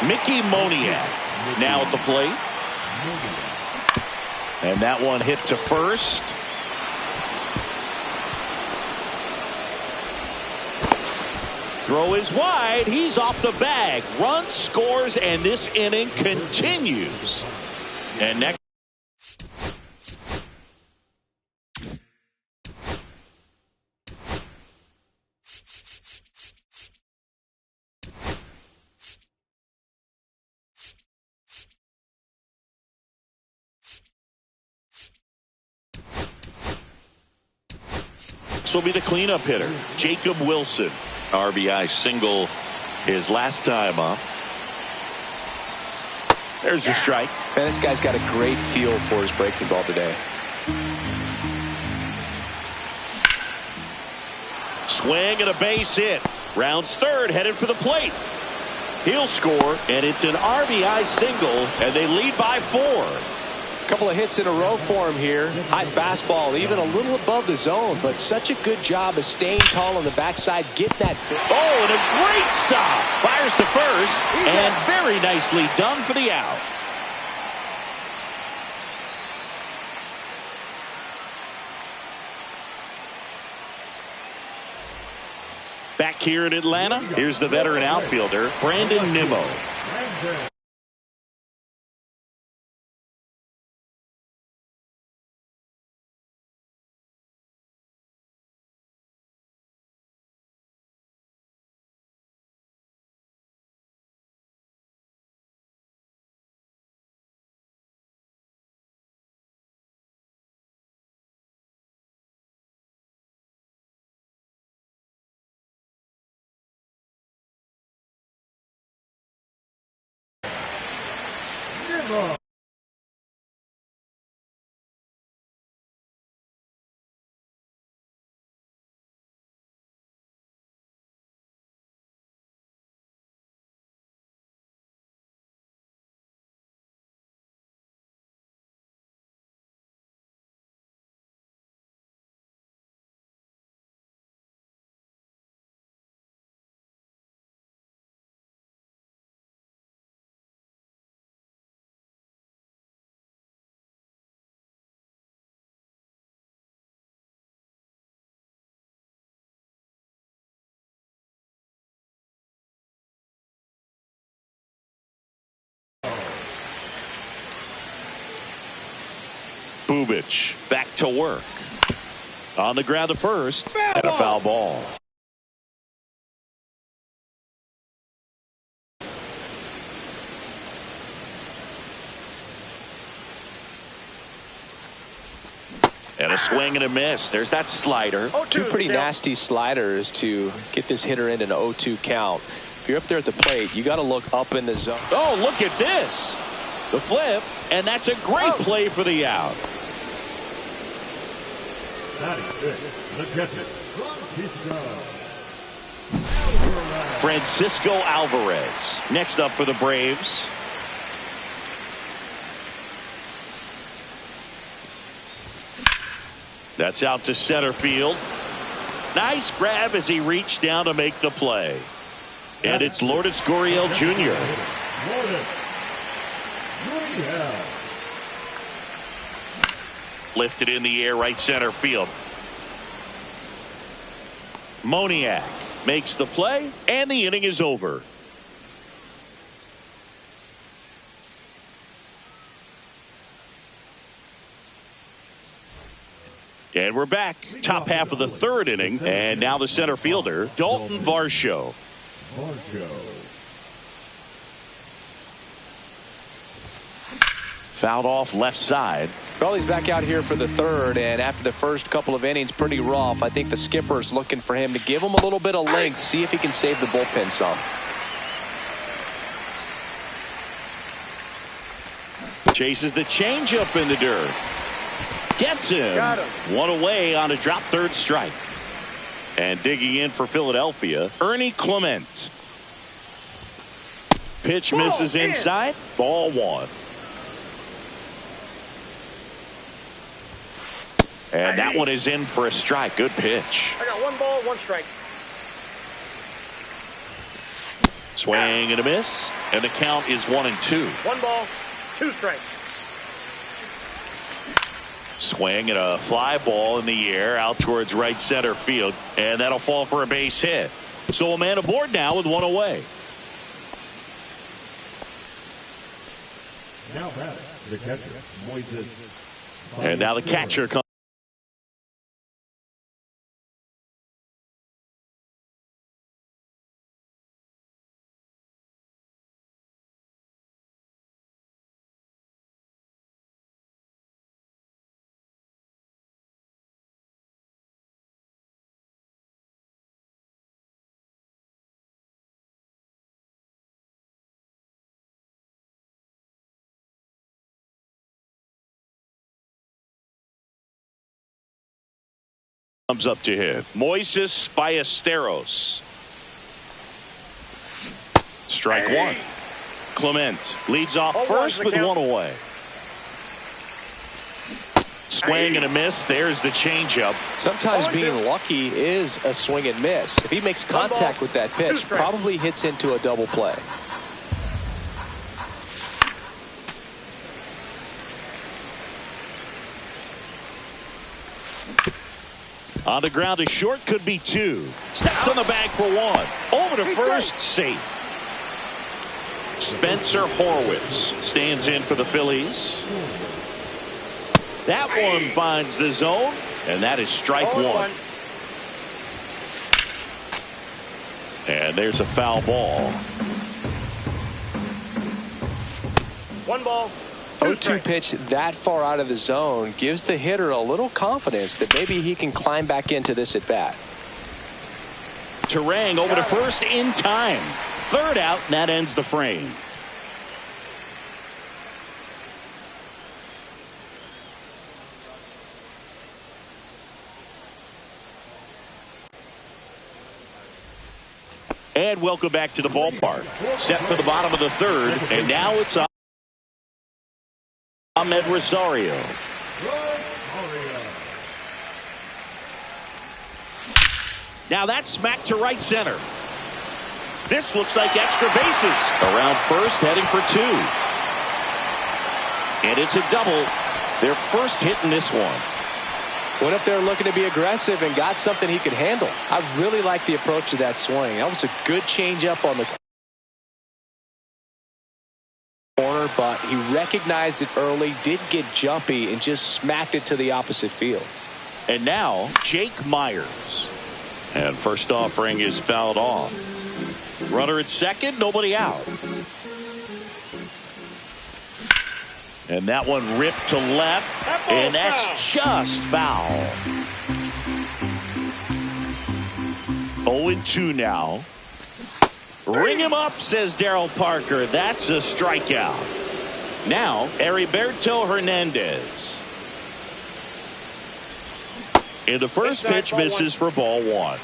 Mickey Moniak now at the plate. And that one hit to first. Throw is wide. He's off the bag. Run scores, and this inning continues. And next. Will be the cleanup hitter, Jacob Wilson. RBI single his last time up. There's a strike. Man, this guy's got a great feel for his breaking ball today. Swing and a base hit. Rounds 3rd, headed for the plate. He'll score, and it's an RBI single, and they lead by 4. Couple of hits in a row for him here. High fastball, even a little above the zone, but such a good job of staying tall on the backside, getting that. Oh, and a great stop. Fires to first, and very nicely done for the out. Back here in Atlanta, here's the veteran outfielder, Brandon Nimmo. Bubich back to work. On the ground to first, and a foul ball. And a swing and a miss. There's that slider. Two pretty nasty sliders to get this hitter in an 0-2 count. If you're up there at the plate, you got to look up in the zone. Oh, look at this. The flip, and that's a great play for the out. Francisco Alvarez next up for the Braves. That's out to center field. Nice grab as he reached down to make the play. And it's Lourdes Gurriel Jr. Lifted in the air, right center field. Moniak makes the play, and the inning is over. And we're back. Top half of the third inning, and now the center fielder, Dalton Varsho. Fouled off left side. Well, he's back out here for the third, and after the first couple of innings, pretty rough. I think the skipper's looking for him to give him a little bit of length, see if he can save the bullpen some. Chases the changeup in the dirt. Gets him. Got him. One away on a drop third strike. And digging in for Philadelphia, Ernie Clement. Pitch misses inside. Ball one. And that one is in for a strike. Good pitch. I got 1 ball, 1 strike. Swing and a miss. And the count is 1-2. 1 ball, 2 strikes. Swing and a fly ball in the air out towards right center field. And that'll fall for a base hit. So a man aboard now with 1 away. Now back, the catcher, Moises. And now the catcher comes. Comes up to hit. Moises Ballesteros. Strike 1. Clement leads off first with 1 away. Swing and a miss. There's the changeup. Sometimes being lucky is a swing and miss. If he makes contact with that pitch, probably hits into a double play. On the ground to short, could be two. Steps on the bag for one. Over to first, safe. Spencer Horwitz stands in for the Phillies. That one finds the zone, and that is strike one. And there's a foul ball. 1 ball. 0-2 pitch that far out of the zone gives the hitter a little confidence that maybe he can climb back into this at bat. Terang over to first in time. Third out, and that ends the frame. And welcome back to the ballpark. Set for the bottom of the third, and now it's Ahmed Rosario. Now that's smacked to right center. This looks like extra bases. Around first, heading for two. And it's a double. Their first hit in this one. Went up there looking to be aggressive and got something he could handle. I really like the approach of that swing. That was a good changeup on the corner, but he recognized it early, did get jumpy, and just smacked it to the opposite field. And now Jake Myers. And first offering is fouled off. Runner at second, nobody out. And that one ripped to left, and that's just foul. 0-2 now. Ring him up, says Darryl Parker. That's a strikeout. Now, Heriberto Hernandez. And the first pitch misses for ball one.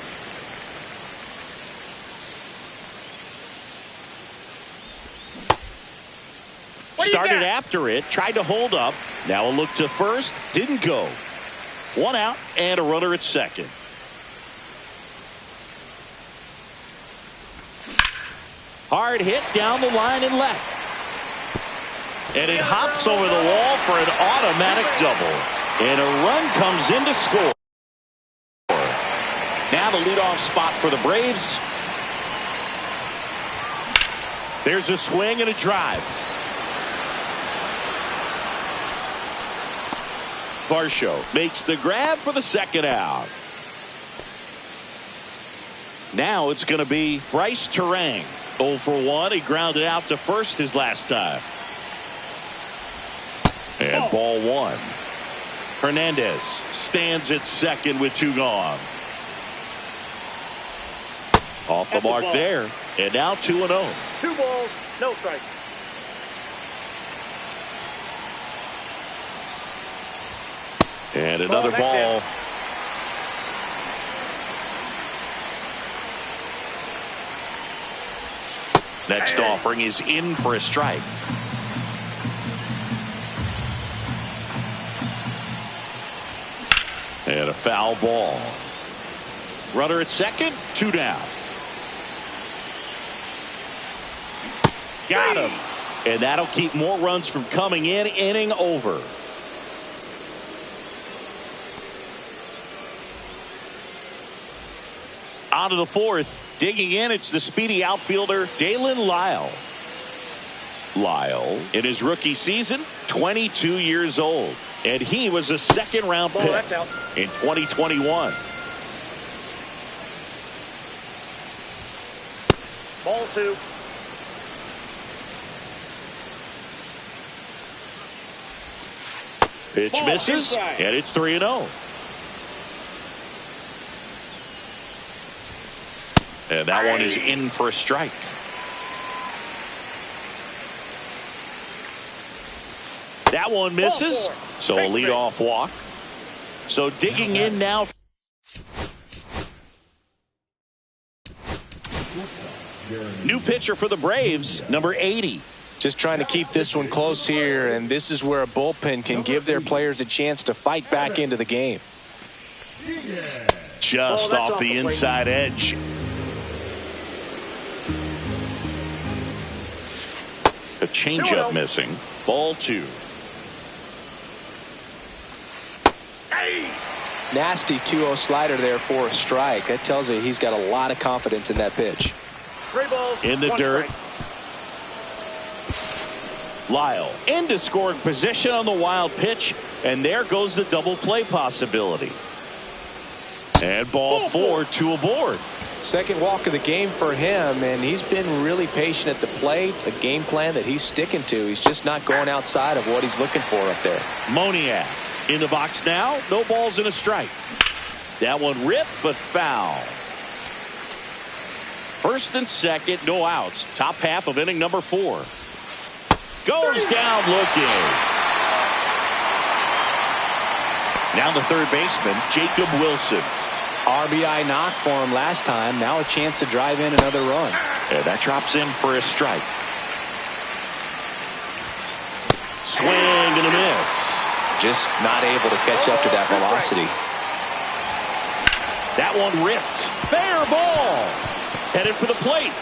Started after it, tried to hold up. Now a look to first, didn't go. One out and a runner at second. Hard hit down the line and left. And it hops over the wall for an automatic double. And a run comes in to score. Now the leadoff spot for the Braves. There's a swing and a drive. Varsho makes the grab for the second out. Now it's going to be Bryce Terang. 0 for 1. He grounded out to first his last time. And ball one. Hernandez stands at second with two gone. Off the mark there. And now 2-0. 2 balls, no strikes. And another ball. Next offering is in for a strike. And a foul ball. Runner at second, 2 down. Got him. And that'll keep more runs from coming in. Inning over. On to the fourth. Digging in, it's the speedy outfielder, Dalen Lyle. Lyle, in his rookie season, 22 years old. And he was a second-round pick in 2021. Ball 2. Pitch misses, and it's 3-0. And that one is in for a strike. That one misses, so a leadoff walk. So digging in now. New pitcher for the Braves, number 80. Just trying to keep this one close here, and this is where a bullpen can give their players a chance to fight back into the game. Just off the inside edge. A changeup missing. Ball 2. Nasty 2-0 slider there for a strike. That tells you he's got a lot of confidence in that pitch. 3 balls, in the 1 dirt. strike. Lyle into scoring position on the wild pitch, and there goes the double play possibility. And ball 4, 2 aboard. Second walk of the game for him, and he's been really patient at the plate. The game plan that he's sticking to, he's just not going outside of what he's looking for up there. Moniak in the box now. No balls and a strike. That one ripped, but foul. First and second, no outs. Top half of inning number 4. Goes down looking. Now the third baseman, Jacob Wilson. RBI knock for him last time. Now a chance to drive in another run. And that drops in for a strike. Swing and a miss. Just not able to catch up to that velocity. That one ripped. Fair ball. Headed for the plate.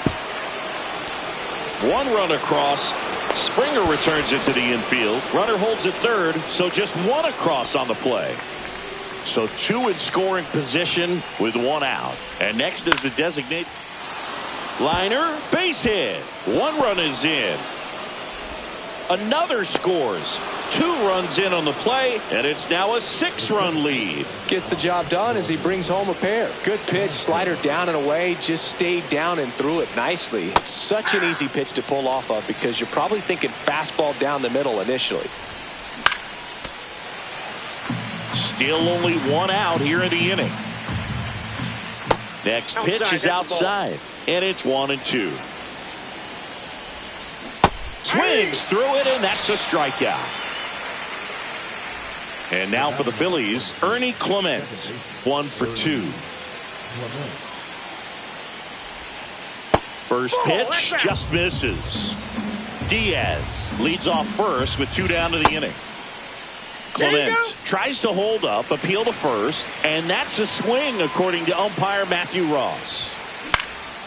1 run across. Springer returns it to the infield. Runner holds at third, so just 1 across on the play. So 2 in scoring position with 1 out. And next is the designated liner, base hit. 1 run is in. Another scores. 2 runs in on the play, and it's now a 6-run lead. Gets the job done as he brings home a pair. Good pitch, slider down and away, just stayed down and threw it nicely. Such an easy pitch to pull off of because you're probably thinking fastball down the middle initially. Still only 1 out here in the inning. Next pitch is outside, and it's 1-2. Swings through it, and that's a strikeout. And now for the Phillies, Ernie Clement, 1 for 2. First pitch just misses. Diaz leads off first with 2 down to the inning. Clement tries to hold up, appeal to first, and that's a swing according to umpire Matthew Ross.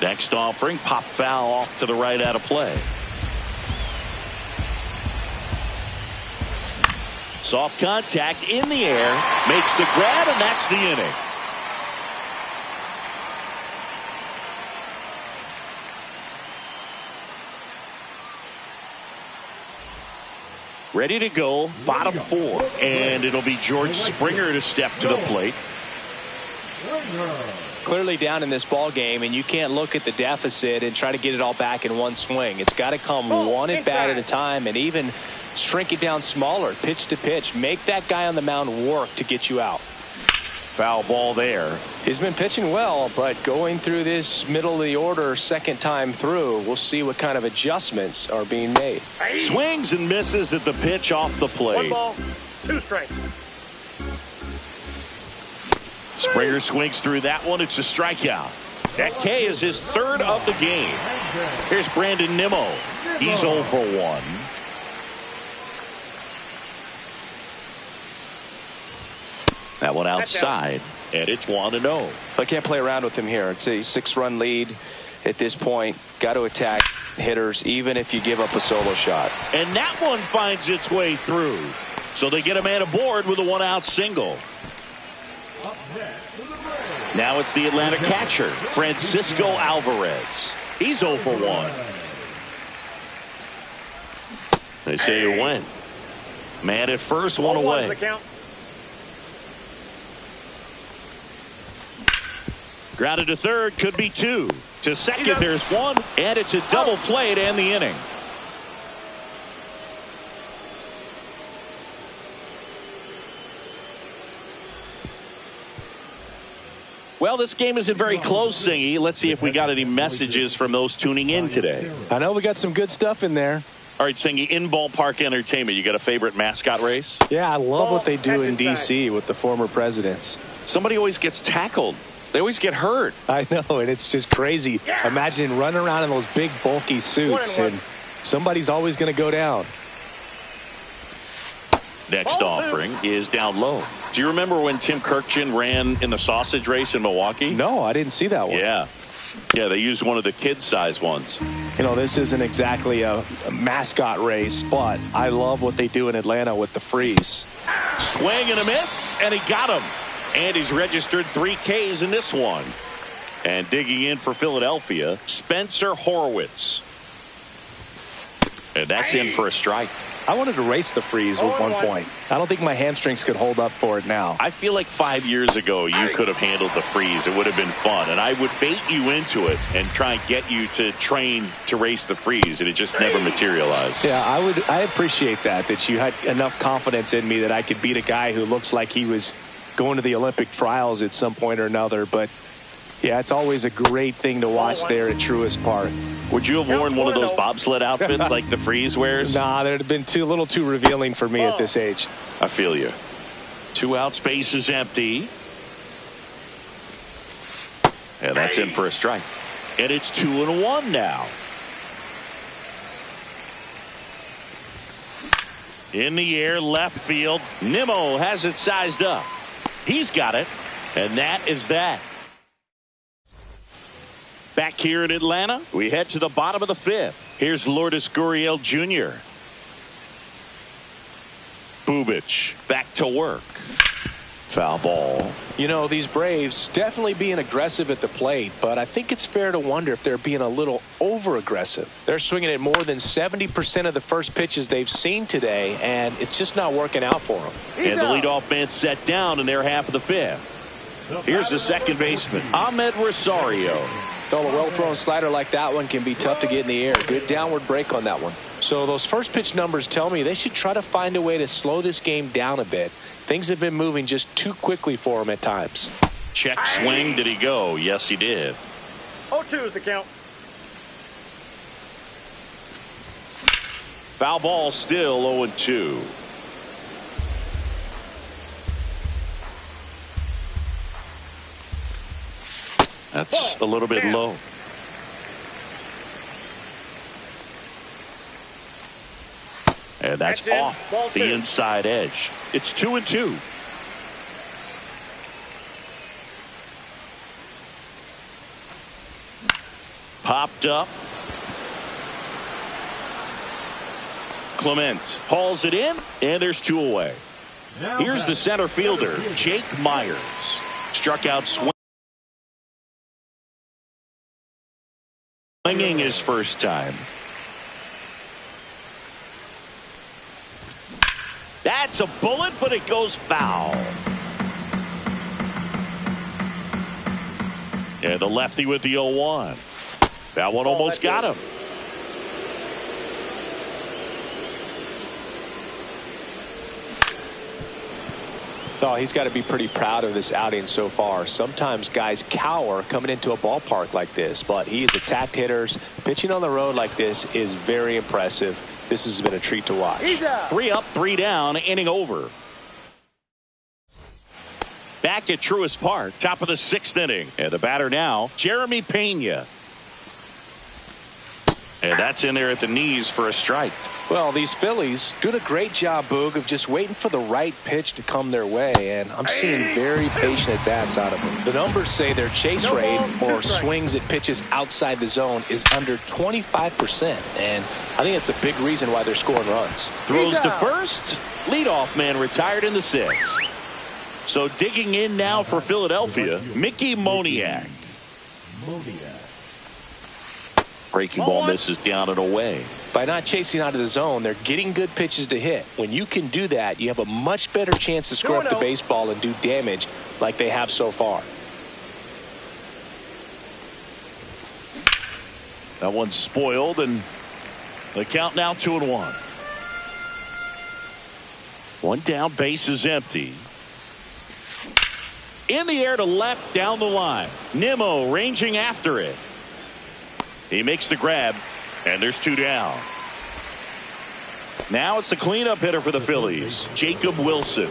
Next offering, pop foul off to the right out of play. Soft contact in the air, makes the grab, and that's the inning. Ready to go, bottom 4, and it'll be George Springer to step to the plate. Clearly down in this ball game, and you can't look at the deficit and try to get it all back in one swing. It's got to come 1 at bat at a time, and even shrink it down smaller, pitch to pitch. Make that guy on the mound work to get you out. Foul ball there. He's been pitching well, but going through this middle of the order second time through, we'll see what kind of adjustments are being made. Swings and misses at the pitch off the 1 plate. ball, 2 strikes. Springer swings through that one. It's a strikeout. That K is his 3rd of the game. Here's Brandon Nimmo. He's 0 for 1. That one outside, and it's 1-0. I can't play around with him here. It's a 6-run lead at this point. Got to attack hitters, even if you give up a solo shot. And that one finds its way through. So they get a man aboard with a 1-out single. Now it's the Atlanta catcher, Francisco Alvarez. He's 0 for 1. They say it went. Man at first, 1 away. Grounded to third, could be 2. To second, there's 1, and it's a double play to end the inning. Well, this game isn't very close, Singy. Let's see if we got any messages from those tuning in today. I know we got some good stuff in there. All right, Singy, in ballpark entertainment, you got a favorite mascot race? Yeah, I love what they do in D.C. with the former presidents. Somebody always gets tackled. They always get hurt. I know, and it's just crazy. Imagine running around in those big, bulky suits and Somebody's always going to go down. Next offering is down low. Do you remember when Tim Kirkjian ran in the sausage race in Milwaukee? No, I didn't see that one. Yeah, they used one of the kid-size ones. You know, this isn't exactly a mascot race, but I love what they do in Atlanta with the freeze. Swing and a miss, and he got him. And he's registered 3 Ks in this one. And digging in for Philadelphia, Spencer Horwitz. And that's in for a strike. I wanted to race the freeze at one point. I don't think my hamstrings could hold up for it now. I feel like 5 years ago you could have handled the freeze. It would have been fun. And I would bait you into it and try and get you to train to race the freeze. And it just never materialized. Yeah, I appreciate that you had enough confidence in me that I could beat a guy who looks like he was going to the Olympic trials at some point or another. But yeah, it's always a great thing to watch there at Truist Park. Would you have worn one of those bobsled outfits like the freeze wears? Nah, that would have been a little too revealing for me at this age. I feel you. 2 out, space is empty. And that's in for a strike. And it's 2-1 now. In the air, left field. Nimmo has it sized up. He's got it. And that is that. Back here in Atlanta, we head to the bottom of the 5th. Here's Lourdes Gurriel Jr. Bubic back to work. Foul ball. You know, these Braves definitely being aggressive at the plate, but I think it's fair to wonder if they're being a little over-aggressive. They're swinging at more than 70% of the first pitches they've seen today, and it's just not working out for them. And the leadoff man set down in their half of the 5th. Here's the second baseman, Ahmed Rosario. Well, a well-thrown slider like that one can be tough to get in the air. Good downward break on that one. So those first pitch numbers tell me they should try to find a way to slow this game down a bit. Things have been moving just too quickly for him at times. Check swing. Did he go? Yes, he did. 0-2 is the count. Foul ball, still 0-2. That's a little bit low. And that's off the inside edge. It's 2-2. Popped up. Clement hauls it in, and there's 2 away. Here's the center fielder, Jake Myers. Struck out swinging his first time. That's a bullet, but it goes foul. And the lefty with the 0-1. That one almost got him. Oh, he's got to be pretty proud of this outing so far. Sometimes guys cower coming into a ballpark like this, but he has attacked hitters. Pitching on the road like this is very impressive. This has been a treat to watch. 3 up, 3 down, inning over. Back at Truist Park, top of the 6th inning. And the batter now, Jeremy Pena. And that's in there at the knees for a strike. Well, these Phillies doing a great job, Boog, of just waiting for the right pitch to come their way, and I'm seeing very patient at-bats out of them. The numbers say their chase rate, or swings at pitches outside the zone, is under 25%, and I think it's a big reason why they're scoring runs. Throws to first. Leadoff man retired in the 6th. So digging in now for Philadelphia, Mickey Moniak. Breaking ball misses down and away. By not chasing out of the zone, they're getting good pitches to hit. When you can do that, you have a much better chance to score up the baseball and do damage like they have so far. That one's spoiled, and the count now 2-1. One down, base is empty. In the air to left, down the line. Nimmo ranging after it. He makes the grab, and there's 2 down. Now it's the cleanup hitter for the Phillies, Jacob Wilson.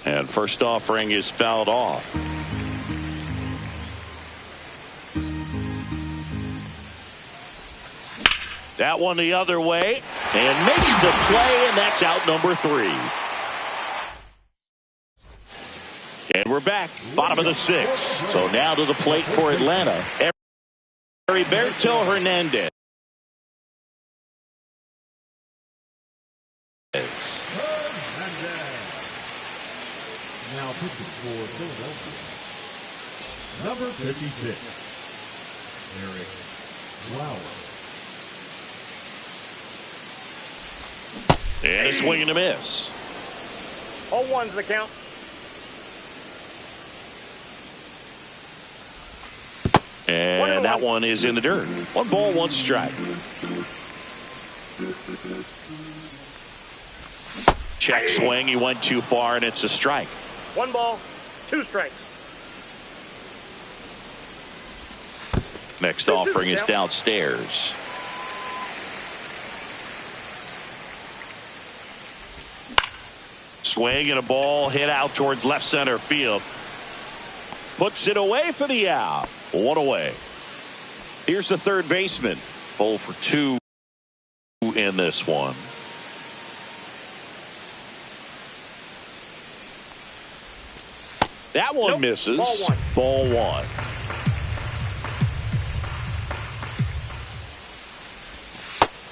And first offering is fouled off. That one the other way and makes the play, and that's out number 3. And we're back, bottom of the 6th. So now to the plate for Atlanta, Heriberto Hernandez. Now pitching for Philadelphia, number 56, Eric Lauer. And a swing and a miss. 0-1's the count. And that one is in the dirt. 1 ball, 1 strike. Check swing. He went too far, and it's a strike. 1 ball, 2 strikes. Next offering is downstairs. Swing and a ball hit out towards left center field. Puts it away for the out. 1 away. Here's the third baseman. 0 for 2 in this one. That one misses. Ball 1.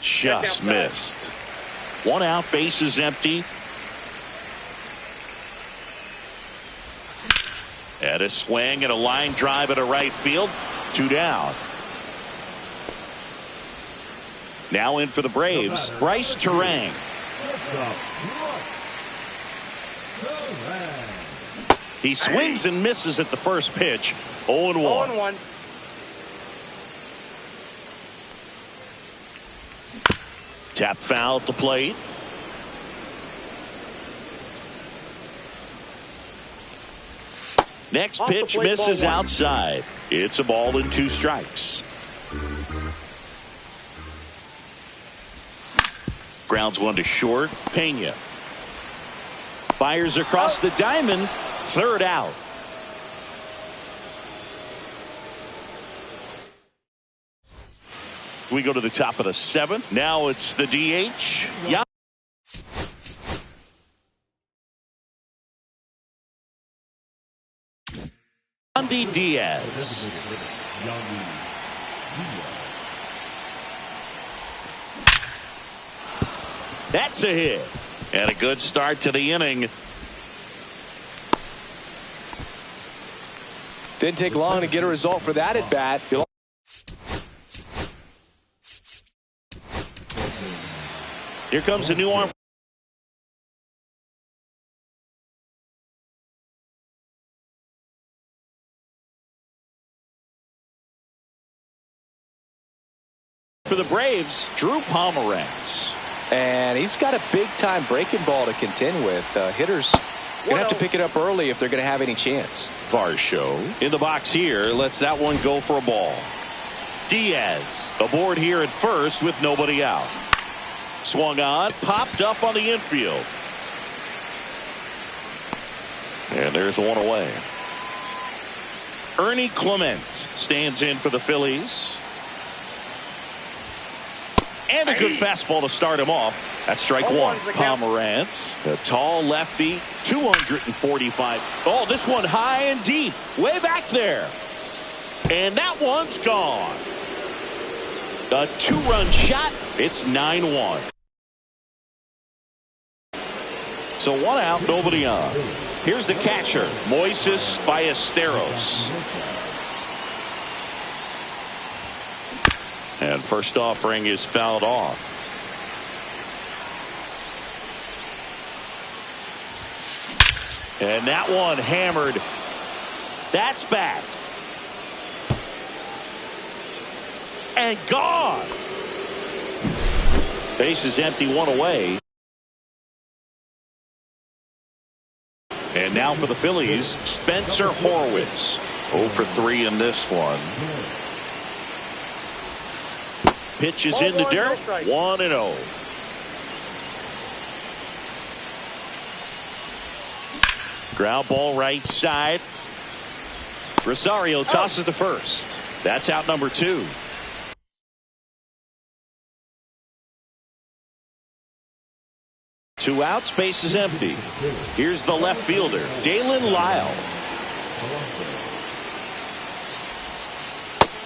Just missed. 1 out, bases empty. And a swing and a line drive at a right field. 2 down. Now in for the Braves, Bryce Terang. He swings and misses at the first pitch. 0-1. 0-1. Tap foul at the plate. Next pitch misses outside. It's a ball and 2 strikes. Grounds 1 to short. Pena fires across the diamond. 3rd out. We go to the top of the 7th. Now it's the DH. Yandy Diaz. That's a hit. And a good start to the inning. Didn't take long to get a result for that at bat. Here comes a new arm for the Braves, Drew Pomeranz. And he's got a big-time breaking ball to contend with. Hitters going to have to pick it up early if they're going to have any chance. Varsho in the box here lets that one go for a ball. Diaz aboard here at first with nobody out. Swung on, popped up on the infield. And there's 1 away. Ernie Clement stands in for the Phillies. And a good fastball to start him off. That's strike 1. Pomeranz, the tall lefty, 245. Oh, this one high and deep, way back there. And that one's gone. A 2-run shot. It's 9-1. So 1 out, nobody on. Here's the catcher, Moises Ballesteros. And first offering is fouled off. And that one hammered. That's back. And gone. Base is empty, 1 away. And now for the Phillies, Spencer Horwitz. 0 for 3 in this one. Pitch is in the dirt. 1-0. Ground ball right side. Rosario tosses to first. That's out number 2. 2 outs, base is empty. Here's the left fielder, Dalen Lyle.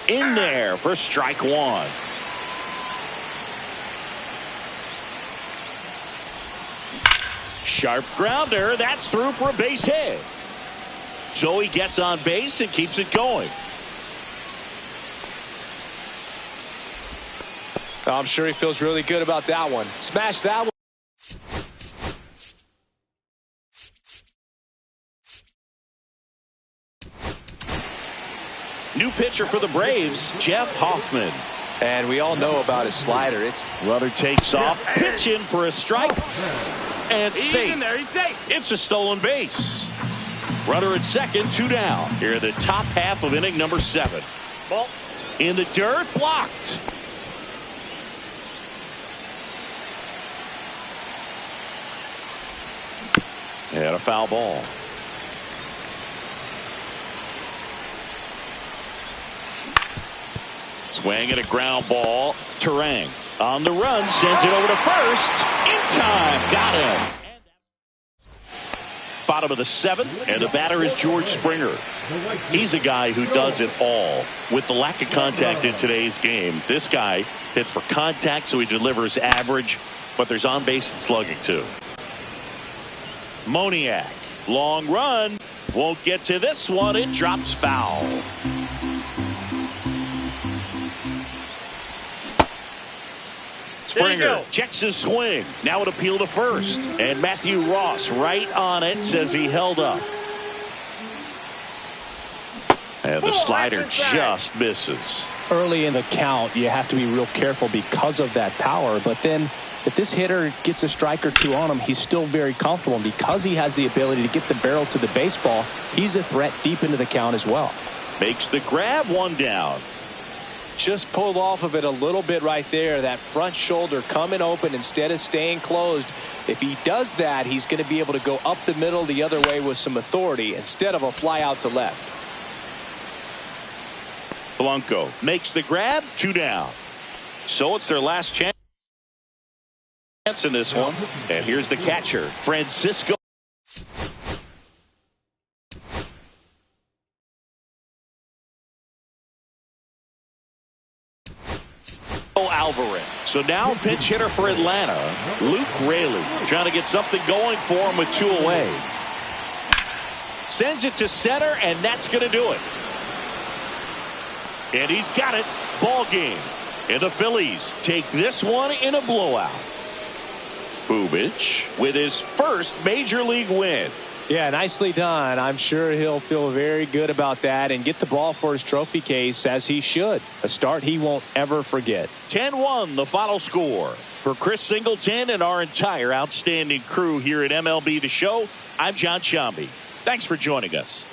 In there for strike 1. Sharp grounder. That's through for a base hit. So he gets on base and keeps it going. I'm sure he feels really good about that one. Smash that one. New pitcher for the Braves, Jeff Hoffman. And we all know about his slider. Runner takes off, pitch in for a strike, and safe. In there, he's safe. It's a stolen base. Runner at second, 2 down. Here in the top half of inning number 7. Ball. In the dirt, blocked. And a foul ball. Swing and a ground ball. Terang on the run, sends it over to first. In time, got him. Bottom of the 7th, and the batter is George Springer. He's a guy who does it all. With the lack of contact in today's game, this guy hits for contact, so he delivers average, but there's on base and slugging too. Moniak, long run, won't get to this one. It drops foul. Springer checks his swing. Now an appeal to first. And Matthew Ross right on it, says he held up. And the slider just misses. Early in the count, you have to be real careful because of that power. But then if this hitter gets a strike or 2 on him, he's still very comfortable. And because he has the ability to get the barrel to the baseball, he's a threat deep into the count as well. Makes the grab, 1 down. Just pulled off of it a little bit right there. That front shoulder coming open instead of staying closed. If he does that, he's going to be able to go up the middle the other way with some authority instead of a fly out to left. Blanco makes the grab, 2 down. So it's their last chance in this one. And here's the catcher, Francisco Alvarez. So now pinch hitter for Atlanta, Luke Raley, trying to get something going for him with 2 away. Sends it to center, and that's going to do it. And he's got it. Ball game. And the Phillies take this one in a blowout. Bubic with his first major league win. Yeah, nicely done. I'm sure he'll feel very good about that and get the ball for his trophy case, as he should. A start he won't ever forget. 10-1 the final score. For Chris Singleton and our entire outstanding crew here at MLB The Show, I'm John Shambi. Thanks for joining us.